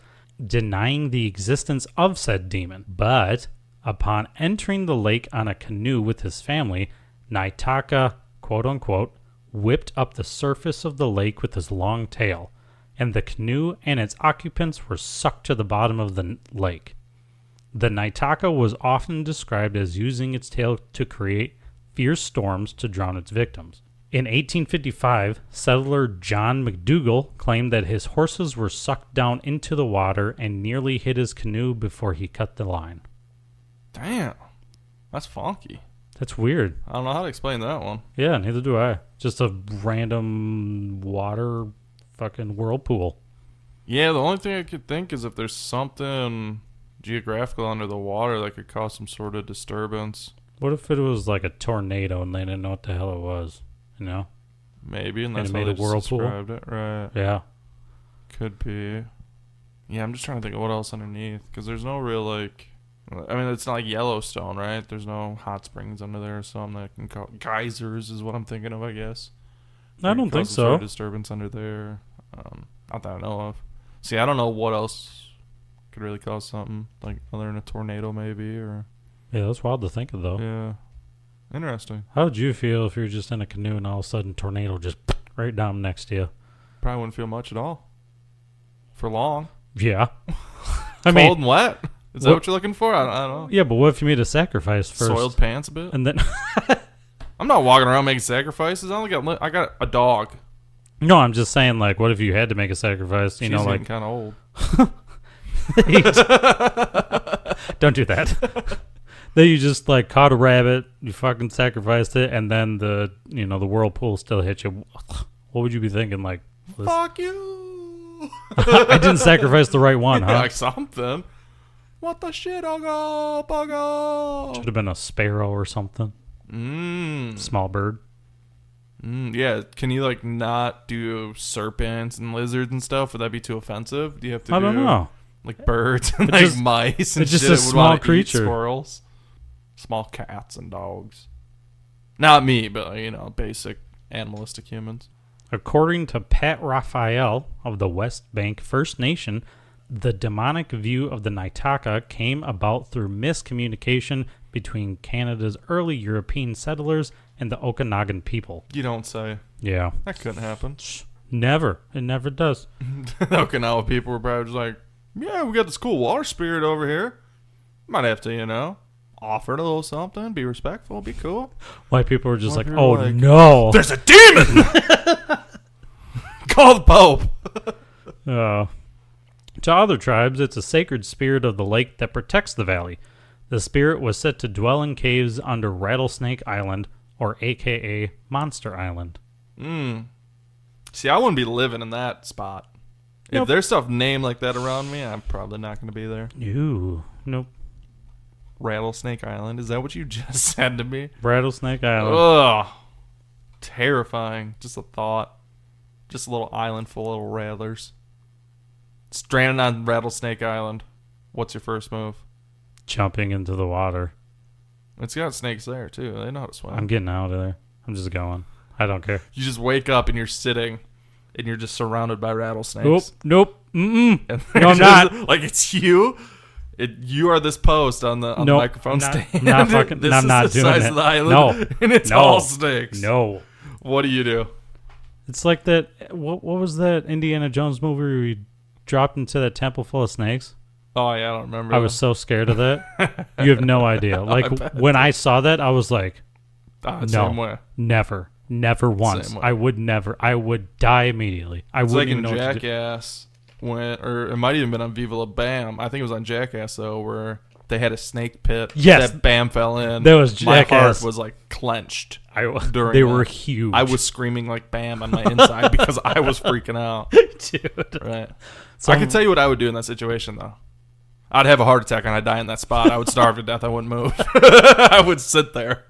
denying the existence of said demon. But upon entering the lake on a canoe with his family, Naitaka, quote-unquote, whipped up the surface of the lake with his long tail, and the canoe and its occupants were sucked to the bottom of the lake. The Naitaka was often described as using its tail to create fierce storms to drown its victims. In 1855, settler John McDougall claimed that his horses were sucked down into the water and nearly hit his canoe before he cut the line. Damn. That's funky. That's weird. I don't know how to explain that one. Yeah, neither do I. Just a random water fucking whirlpool. Yeah, the only thing I could think is if there's something geographical under the water that could cause some sort of disturbance. What if it was like a tornado and they didn't know what the hell it was? You know? Maybe, and that's it how made they a just whirlpool? described it. Right. Yeah. Could be. Yeah, I'm just trying to think of what else underneath. Because there's no real, like... I mean, it's not like Yellowstone, right? There's no hot springs under there or something that can cause... Geysers is what I'm thinking of, I guess. I don't think Sort of disturbance under there. Not that I know of. See, I don't know what else Could really cause something like other than a tornado, maybe, or Yeah, that's wild to think of, though. yeah. Interesting. How would you feel if you were just in a canoe and all of a sudden tornado just right down next to you? Probably wouldn't feel much at all. For long. Yeah. Cold and wet. Is that what you're looking for? I don't know. Yeah, but what if you made a sacrifice first? Soiled pants a bit? And then... I'm not walking around making sacrifices. I got a dog. No, I'm just saying, like, what if you had to make a sacrifice? You She's know, like... kind of old. Don't do that. Then you just, like, caught a rabbit, you fucking sacrificed it, and then the whirlpool still hit you. What would you be thinking? Like, fuck you. I didn't sacrifice the right one, huh? Like something. What the shit, Ogopogo? Should have been a sparrow or something. Small bird. Yeah. Can you, like, not do serpents and lizards and stuff? Would that be too offensive? Do you have to I don't know. Like birds and It's like just- mice and it's just shit a that would small wanna eat creature. squirrels? Small cats and dogs. Not me, but, basic animalistic humans. According to Pat Raphael of the West Bank First Nation, the demonic view of the Naitaka came about through miscommunication between Canada's early European settlers and the Okanagan people. You don't say. Yeah. That couldn't happen. Never. It never does. The Okinawa people were probably just like, yeah, we got this cool water spirit over here. Might have to, offer it a little something, be respectful, be cool. White people were just White like, people oh, were like, no. There's a demon! Call the Pope. To other tribes, it's a sacred spirit of the lake that protects the valley. The spirit was said to dwell in caves under Rattlesnake Island, or a.k.a. Monster Island. See, I wouldn't be living in that spot. Nope. If there's stuff named like that around me, I'm probably not going to be there. Ooh, nope. Rattlesnake Island. Is that what you just said to me? Rattlesnake Island. Ugh. Terrifying. Just a thought. Just a little island full of little rattlers. Stranded on Rattlesnake Island. What's your first move? Jumping into the water. It's got snakes there, too. They know how to swim. I'm getting out of there. I'm just going. I don't care. You just wake up and you're sitting and you're just surrounded by rattlesnakes. Nope. Mm-mm. And No, I'm not. Like, it's you. You are this post on the microphone stand. Not fucking, This I'm is not the doing size it. of the island, No. and it's No. all snakes. No. What do you do? It's like that. What was that Indiana Jones movie where he dropped into that temple full of snakes? Oh, yeah, I don't remember. I was so scared of that. You have no idea. Like, when I saw that, I was like, same way. never once. Same way. I would never. I would die immediately. I It's like wouldn't in even know what to do. Jackass, or it might even been on Viva La Bam. I think it was on Jackass, though, where they had a snake pit Yes. that Bam fell in. That was My Jackass. heart was like clenched. They that. were huge. I was screaming like Bam on my inside because I was freaking out. Dude. Right. I can tell you what I would do in that situation, though. I'd have a heart attack and I'd die in that spot. I would starve to death. I wouldn't move. I would sit there.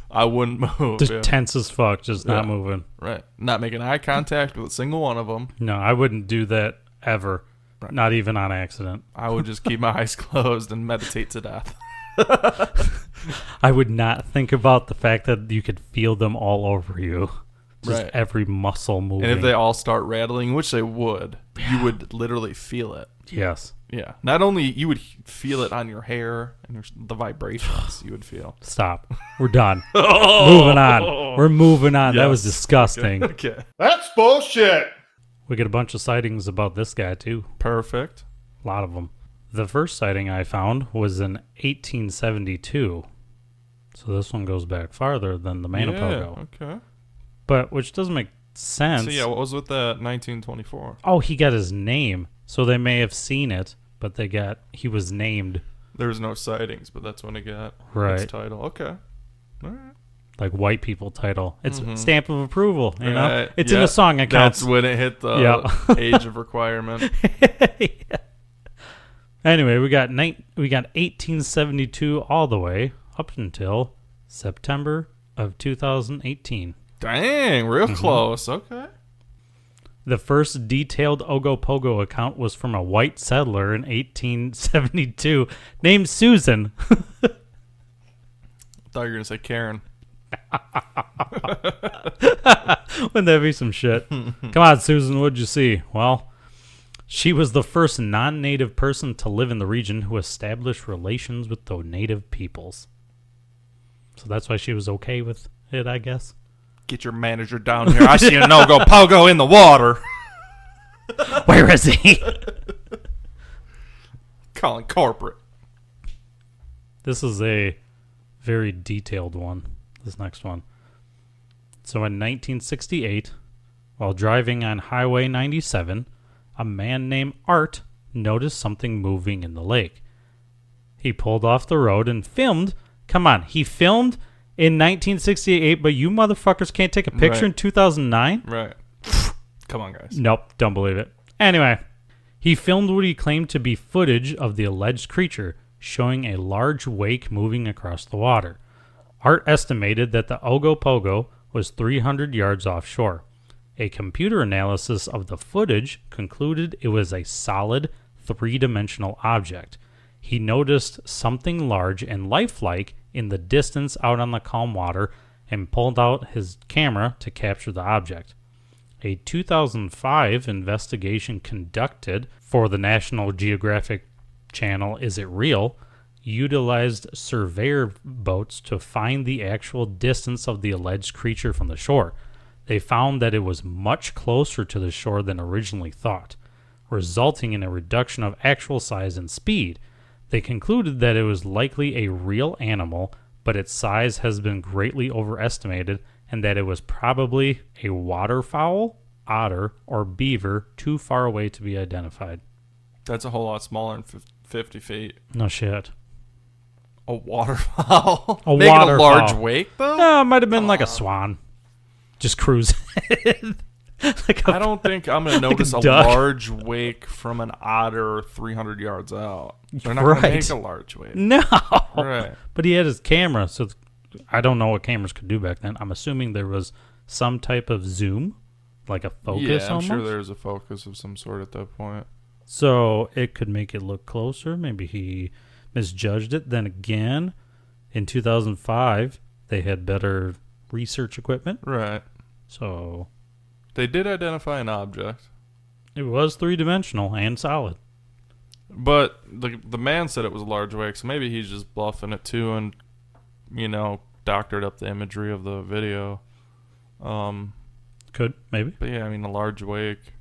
I wouldn't move. Just yeah. tense as fuck, just not moving. Right. Not making eye contact with a single one of them. No, I wouldn't do that ever. Right. Not even on accident. I would just keep my eyes closed and meditate to death. I would not think about the fact that you could feel them all over you. Just Right. every muscle moving. And if they all start rattling, which they would, you would literally feel it. Yes. Yeah. Not only you would feel it on your hair and the vibrations you would feel. Stop. We're done. Moving on. We're moving on. That Yes. was disgusting. Okay. That's bullshit. We get a bunch of sightings about this guy, too. Perfect. A lot of them. The first sighting I found was in 1872. So this one goes back farther than the Manipogo. Yeah, okay. But, which doesn't make sense. So, yeah, what was with that 1924? Oh, he got his name. So they may have seen it, but he was named. There was no sightings, but that's when it got Right. its title. Okay. All right. Like white people title. It's stamp of approval, you know? Right. It's in Yeah, a song, it counts. That's when it hit the Yeah. age of requirement. Yeah. Anyway, we got 1872 all the way up until September of 2018. Dang, real close. Okay. The first detailed Ogopogo account was from a white settler in 1872 named Susan. I thought you were going to say Karen. Wouldn't that be some shit? Come on, Susan, what'd you see? Well, She was the first non-native person to live in the region who established relations with the native peoples. So that's why she was okay with it, I guess. Get your manager down here. I see an Ogopogo in the water. Where is he? Calling corporate. This is a very detailed one, this next one. So in 1968, while driving on Highway 97, a man named Art noticed something moving in the lake. He pulled off the road and filmed. Come on, he filmed in 1968, but you motherfuckers can't take a picture in 2009? Right. Come on, guys. Nope, don't believe it. Anyway, he filmed what he claimed to be footage of the alleged creature, showing a large wake moving across the water. Art estimated that the Ogopogo was 300 yards offshore. A computer analysis of the footage concluded it was a solid, three-dimensional object. He noticed something large and lifelike in the distance out on the calm water and pulled out his camera to capture the object. A 2005 investigation conducted for the National Geographic channel Is It Real utilized surveyor boats to find the actual distance of the alleged creature from the shore. They found that it was much closer to the shore than originally thought, resulting in a reduction of actual size and speed. They concluded that it was likely a real animal, but its size has been greatly overestimated, and that it was probably a waterfowl, otter, or beaver too far away to be identified. That's a whole lot smaller than 50 feet. No shit. A waterfowl? A Making waterfowl. a large wake, though? No, it might have been like a swan. Just cruising. I don't think I'm going to notice a duck. large wake from an otter 300 yards out. They're not Right. going to make a large wake. No. Right. But he had his camera, so I don't know what cameras could do back then. I'm assuming there was some type of zoom, like a focus Yeah, I'm almost. sure there's a focus of some sort at that point. So it could make it look closer. Maybe he misjudged it. Then again, in 2005, they had better research equipment. Right. So They did identify an object. it was three-dimensional and solid. But the man said it was a large wake, so maybe he's just bluffing it too and, doctored up the imagery of the video. Could, maybe. But yeah, I mean, a large wake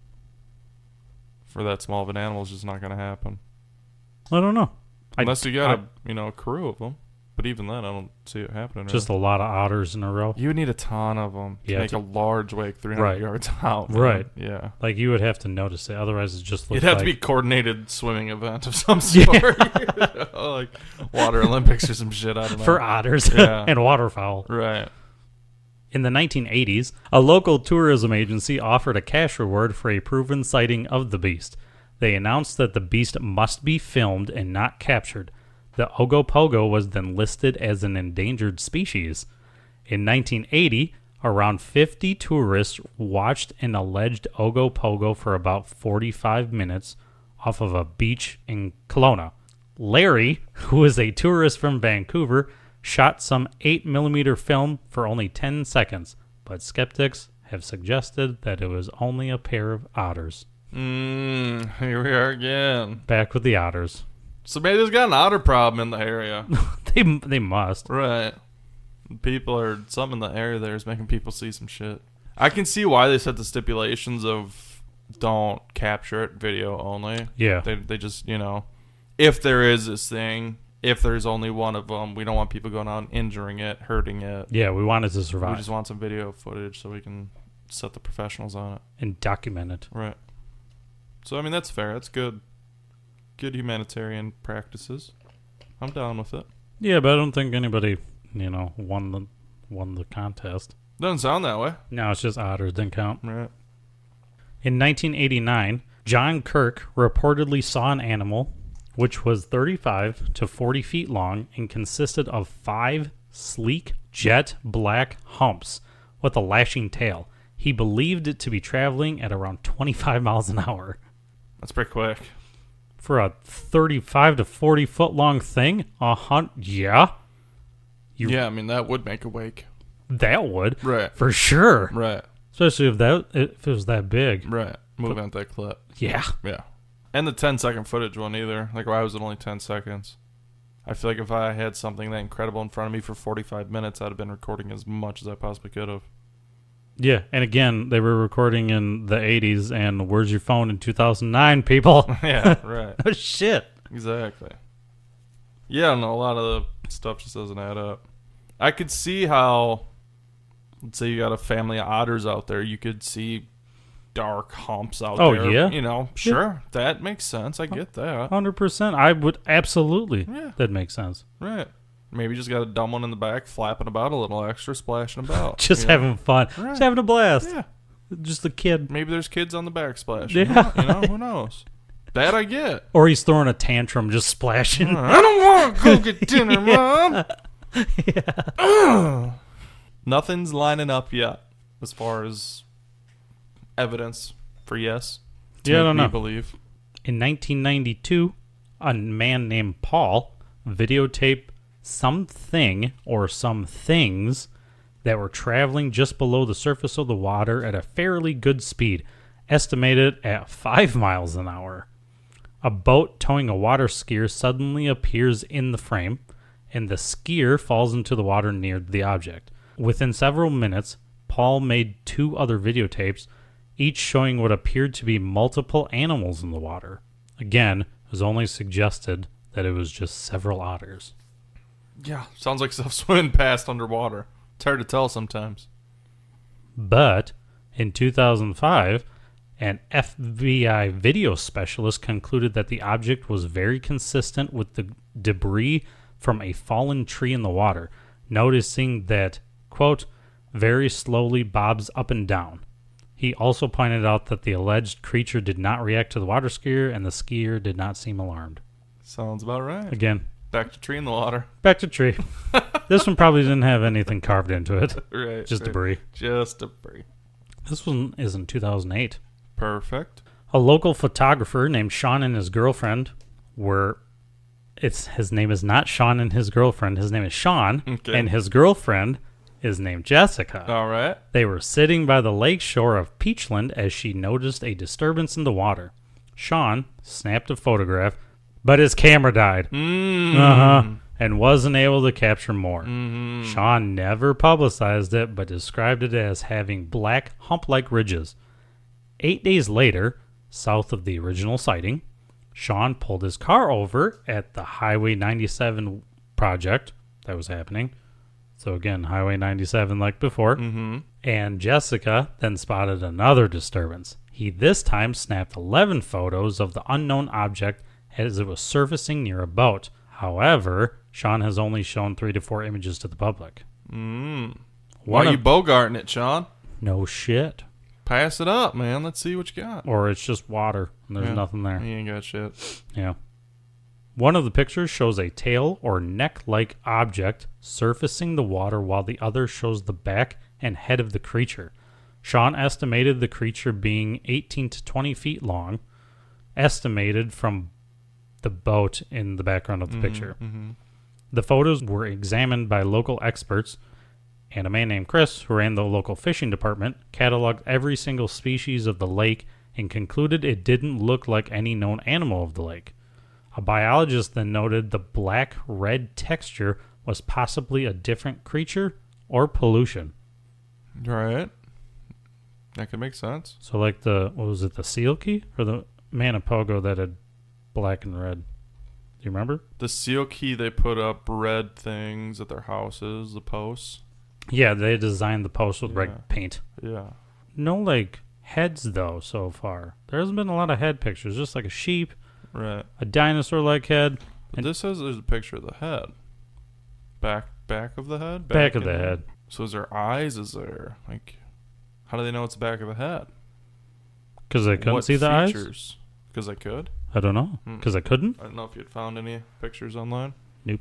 for that small of an animal is just not going to happen. I don't know. Unless you got a crew of them. But even then, I don't see it happening. Just a lot of otters in a row. You would need a ton of them to make a large wake 300 Right. yards out. Right. Yeah. Like, you would have to notice it. Otherwise, it just looks It'd have to be a coordinated swimming event of some sort. Like Water Olympics or some shit. I don't know. for otters Yeah. and waterfowl. Right. In the 1980s, a local tourism agency offered a cash reward for a proven sighting of the beast. They announced that the beast must be filmed and not captured. The Ogopogo was then listed as an endangered species. In 1980, around 50 tourists watched an alleged Ogopogo for about 45 minutes off of a beach in Kelowna. Larry, who is a tourist from Vancouver, shot some 8mm film for only 10 seconds, but skeptics have suggested that it was only a pair of otters. Here we are again. Back with the otters. So maybe there's got an otter problem in the area. They must. Right. Something in the area there is making people see some shit. I can see why they set the stipulations of don't capture it, video only. Yeah. They just, if there is this thing, if there's only one of them, we don't want people going out and injuring it, hurting it. Yeah, we want it to survive. We just want some video footage so we can set the professionals on it. And document it. Right. So, I mean, that's fair. That's good. Good humanitarian practices. I'm down with it. Yeah, but I don't think anybody, won the contest. Doesn't sound that way. No, it's just otters didn't count. Right. In 1989, John Kirk reportedly saw an animal which was 35 to 40 feet long and consisted of 5 sleek jet black humps with a lashing tail. He believed it to be traveling at around 25 miles an hour. That's pretty quick. For a 35 to 40 foot long thing? Yeah. Yeah, I mean, that would make a wake. That would. Right. For sure. Right. Especially if it was that big. Right. Moving at that clip. Yeah. Yeah. And the 10-second footage one either. Like, why was it only 10 seconds? I feel like if I had something that incredible in front of me for 45 minutes, I'd have been recording as much as I possibly could have. Yeah, and again, they were recording in the 80s, and where's your phone in 2009, people? Yeah, right. Oh, shit. Exactly. Yeah, I don't know. A lot of the stuff just doesn't add up. I could see how, let's say you got a family of otters out there, you could see dark humps out there. Oh, yeah? You know, sure. Yeah. That makes sense. I get that. 100%. I would absolutely. Yeah. That makes sense. Right. Maybe just got a dumb one in the back, flapping about a little extra, splashing about. Just having fun. Right. Just having a blast. Yeah. Just a kid. Maybe there's kids on the back splashing. Yeah. You know, who knows? That I get. Or he's throwing a tantrum just splashing. I don't want to go get dinner, Mom. Yeah. Nothing's lining up yet as far as evidence for yes. Yeah, I don't know. Believe. In 1992, a man named Paul videotaped something or some things that were traveling just below the surface of the water at a fairly good speed, estimated at 5 miles an hour. A boat towing a water skier suddenly appears in the frame, and the skier falls into the water near the object. Within several minutes, Paul made 2 other videotapes, each showing what appeared to be multiple animals in the water. Again, it was only suggested that it was just several otters. Yeah, sounds like stuff swimming past underwater. It's hard to tell sometimes. But in 2005, an FBI video specialist concluded that the object was very consistent with the debris from a fallen tree in the water, noticing that, quote, very slowly bobs up and down. He also pointed out that the alleged creature did not react to the water skier, and the skier did not seem alarmed. Sounds about right. Again, back to tree in the water. Back to tree. This one probably didn't have anything carved into it. Right. Just debris. Just debris. This one is in 2008. Perfect. A local photographer named Sean and his girlfriend his name is not Sean and his girlfriend. His name is Sean, okay. And his girlfriend is named Jessica. All right. They were sitting by the lake shore of Peachland as she noticed a disturbance in the water. Sean snapped a photograph, but his camera died. And wasn't able to capture more. Sean never publicized it, but described it as having black hump-like ridges. 8 days later, south of the original sighting, Sean pulled his car over at the Highway 97 project that was happening. So again, Highway 97 like before. And Jessica then spotted another disturbance. He this time snapped 11 photos of the unknown object as it was surfacing near a boat. However, Sean has only shown 3 to 4 images to the public. Why are you bogarting it, Sean? No shit. Pass it up, man. Let's see what you got. Or it's just water, and there's nothing there. He ain't got shit. Yeah. One of the pictures shows a tail or neck-like object surfacing the water, while the other shows the back and head of the creature. Sean estimated the creature being 18 to 20 feet long, estimated from the boat in the background of the picture. The photos were examined by local experts, and a man named Chris, who ran the local fishing department, cataloged every single species of the lake and concluded it didn't look like any known animal of the lake. A biologist then noted the black-red texture was possibly a different creature or pollution. Right. That could make sense. So like what was it, the seal key or the Ogopogo that had black and red? Do you remember? The seal key, they put up red things at their houses, the posts. Yeah, they designed the posts with red paint. Yeah. No, like, heads, though, so far. There hasn't been a lot of head pictures. Just like a sheep, right? A dinosaur-like head. But this says there's a picture of the head. Back of the head? Back of the head. So is there eyes? Is there, like, how do they know it's the back of the head? Because they couldn't see the eyes? Because they could? I don't know. Because I couldn't? I don't know if you had found any pictures online. Nope.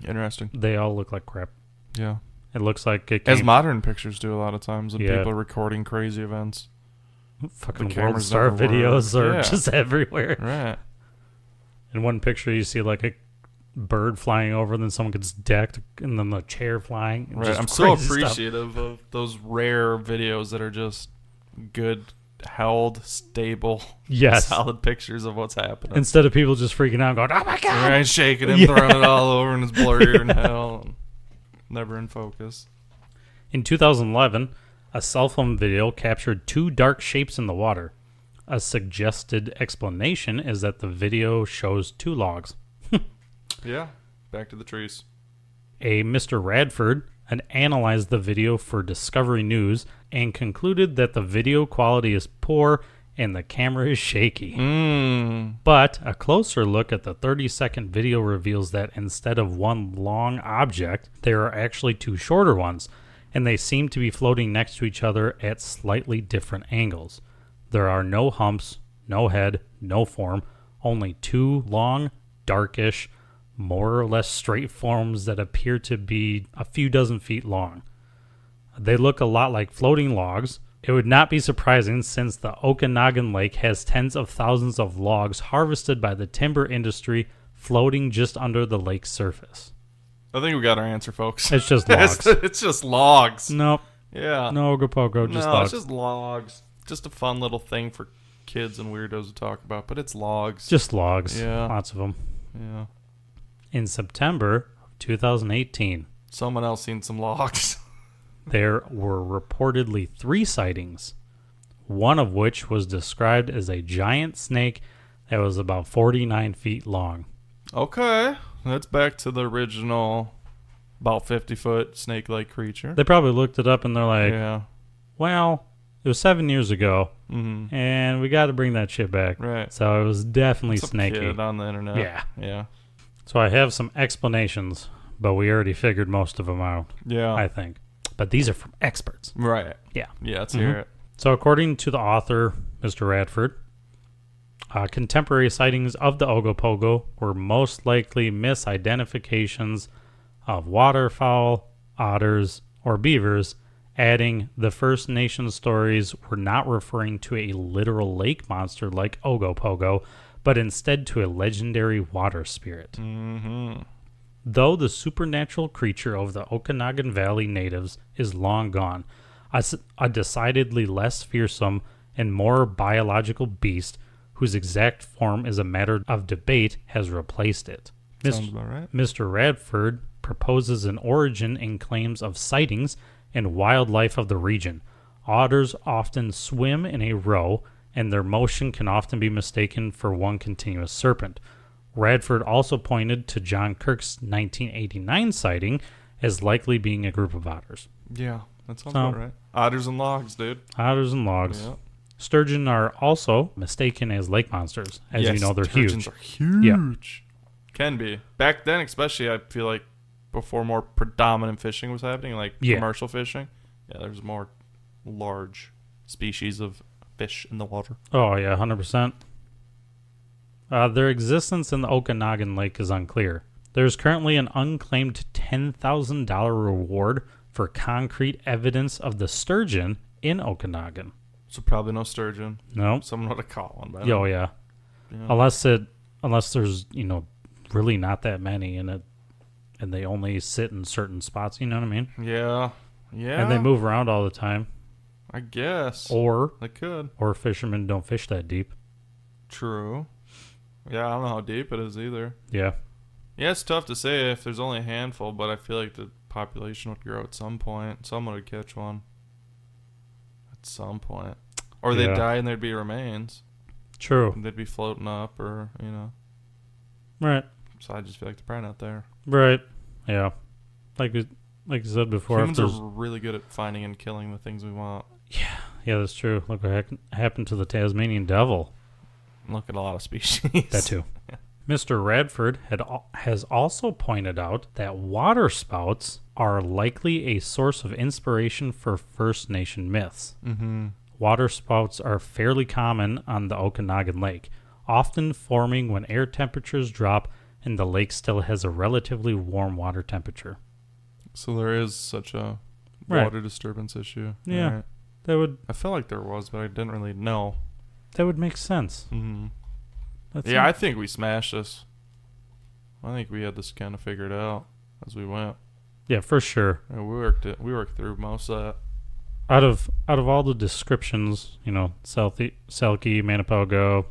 Interesting. They all look like crap. Yeah. It looks like it as modern pictures do a lot of times when people are recording crazy events. Fucking World Star videos are just everywhere. Right. In one picture, you see like a bird flying over, and then someone gets decked, and then the chair flying. Right. I'm so appreciative of those rare videos that are just good held, stable, Yes. solid pictures of what's happening. Instead of people just freaking out and going, oh my God. Right, shaking him, throwing it all over, and it's blurrier than hell. And never in focus. In 2011, a cell phone video captured two dark shapes in the water. A suggested explanation is that the video shows two logs. Yeah, back to the trees. A Mr. Radford had analyzed the video for Discovery News and concluded that the video quality is poor and the camera is shaky. But a closer look at the 30-second video reveals that instead of one long object, there are actually two shorter ones, and they seem to be floating next to each other at slightly different angles. There are no humps, no head, no form, only two long, darkish, more or less straight forms that appear to be a few dozen feet long. They look a lot like floating logs. It would not be surprising since the Okanagan Lake has tens of thousands of logs harvested by the timber industry floating just under the lake's surface. I think we got our answer, folks. It's just logs. It's just logs. Nope. Yeah. No Ogopogo, just logs. It's just logs. Just a fun little thing for kids and weirdos to talk about, but it's logs. Just logs. Yeah. Lots of them. Yeah. In September of 2018, Someone else seen some logs. there were reportedly 3 sightings, one of which was described as a giant snake that was about 49 feet long. Okay. That's back to the original about 50-foot snake-like creature. They probably looked it up and they're like, Yeah. well, it was 7 years ago, Mm-hmm. and we got to bring that shit back. Right. So it was definitely Some snaky. kid on the internet. Yeah. Yeah. So I have some explanations, but we already figured most of them out, Yeah. I think. But these are from experts. Right. Yeah. Yeah, let's hear it. So according to the author, Mr. Radford, contemporary sightings of the Ogopogo were most likely misidentifications of waterfowl, otters, or beavers, adding the First Nation stories were not referring to a literal lake monster like Ogopogo, but instead to a legendary water spirit. Mm-hmm. Though the supernatural creature of the Okanagan Valley natives is long gone, a decidedly less fearsome and more biological beast whose exact form is a matter of debate has replaced it. Sounds about right. Mr. Radford proposes an origin and claims of sightings and wildlife of the region. Otters often swim in a row, and their motion can often be mistaken for one continuous serpent. Radford also pointed to John Kirk's 1989 sighting as likely being a group of otters. Yeah, that sounds about right. Otters and logs, dude. Otters and logs. Yeah. Sturgeon are also mistaken as lake monsters. As you know, they're sturgeons huge. Are huge. Can be. Back then, especially, I feel like before more predominant fishing was happening, like commercial fishing, there's more large species of fish in the water. Oh, yeah, 100%. Their existence in the Okanagan Lake is unclear. There's currently an unclaimed $10,000 reward for concrete evidence of the sturgeon in Okanagan. So probably no sturgeon. No. Someone ought to call one. By Oh, yeah. Unless there's, really not that many in it, and they only sit in certain spots, you know what I mean? Yeah. Yeah. And they move around all the time. I guess. Or they could. Or fishermen don't fish that deep. True. Yeah, I don't know how deep it is either. Yeah. Yeah, it's tough to say if there's only a handful, but I feel like the population would grow at some point. Someone would catch one. At some point. Or they'd die and there'd be remains. True. And they'd be floating up or, Right. So I just feel like they're probably not there. Right. Yeah. Like you said before. Humans are really good at finding and killing the things we want. Yeah. Yeah, that's true. Look what happened to the Tasmanian devil. Look at a lot of species. That too. Mr. Radford has also pointed out that water spouts are likely a source of inspiration for First Nation myths. Mm-hmm. Water spouts are fairly common on the Okanagan Lake, often forming when air temperatures drop and the lake still has a relatively warm water temperature. So there is such a water disturbance issue. Yeah. Right. That would. I felt like there was, but I didn't really know. That would make sense. Mm-hmm. I think we smashed this. I think we had this kind of figured out as we went. Yeah, for sure. And we worked through most of that. out of all the descriptions, Selkie, Manipogo,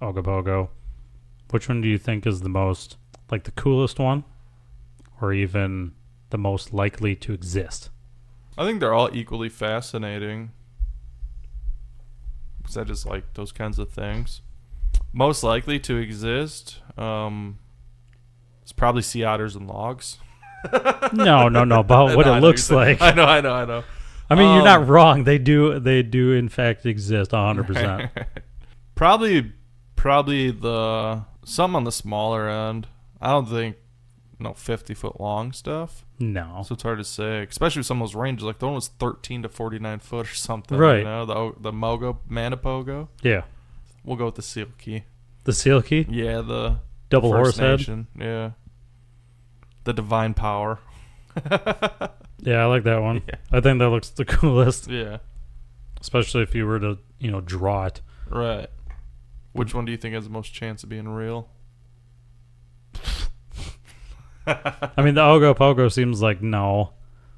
Ogopogo, which one do you think is the most, like, the coolest one, or even the most likely to exist? I think they're all equally fascinating. Because I just like those kinds of things. Most likely to exist, it's probably sea otters and logs. No, about what it looks like. I know. I mean, you're not wrong. They do in fact exist 100%. Probably the some on the smaller end. I don't think 50-foot long stuff. No. So it's hard to say, especially with some of those ranges. Like the one was 13 to 49 foot or something. Right. The Manipogo. Yeah. We'll go with the seal key. The seal key? Yeah, the double First horse head. Nation. Yeah. The divine power. Yeah, I like that one. Yeah. I think that looks the coolest. Yeah. Especially if you were to, draw it. Right. Which one do you think has the most chance of being real? I mean, the Ogopogo seems like no.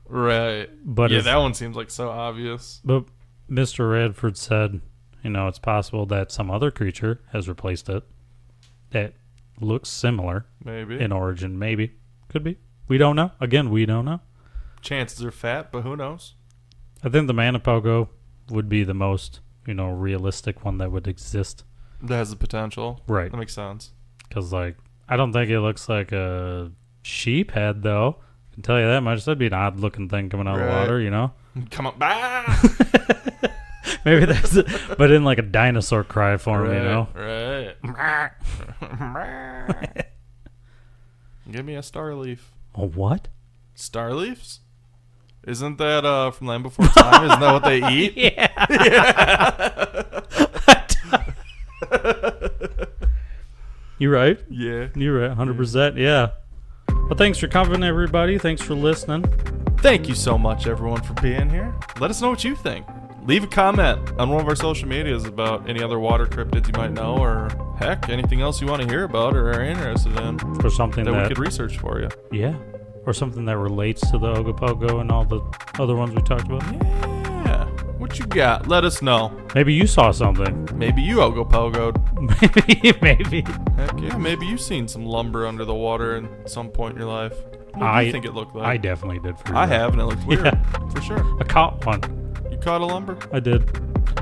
Right. But yeah, that one seems like so obvious. But Mr. Radford said, it's possible that some other creature has replaced it that looks similar. Maybe. In origin, maybe. Could be. We don't know. Again, we don't know. Chances are fat, but who knows? I think the Manipogo would be the most, realistic one that would exist. That has the potential. Right. That makes sense. Because, I don't think it looks like a sheep head, though. I can tell you that much. That'd be an odd-looking thing coming out of the water, Come on. Bah! Maybe that's it. But in, a dinosaur cry form, Right. Give me a star leaf. A what? Star leaves? Isn't that from Land Before Time? Isn't that what they eat? Yeah. You're right. Yeah. You're right. 100%. Yeah. Well, thanks for coming, everybody. Thanks for listening. Thank you so much, everyone, for being here. Let us know what you think. Leave a comment on one of our social medias about any other water cryptids you might know, or heck, anything else you want to hear about or are interested in. Or something that we could research for you. Yeah. Or something that relates to the Ogopogo and all the other ones we talked about. Yeah. What you got? Let us know. Maybe you saw something. Maybe you Ogopogo'd. Maybe. Heck yeah. Maybe you've seen some lumber under the water at some point in your life. What do you think it looked like? I definitely did. I have, and it looked weird. Yeah. For sure. I caught one. You caught a lumber? I did.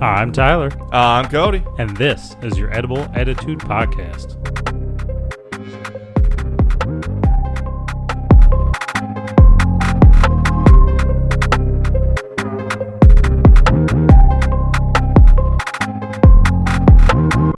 I'm Tyler. I'm Cody. And this is your Edible Attitude Podcast.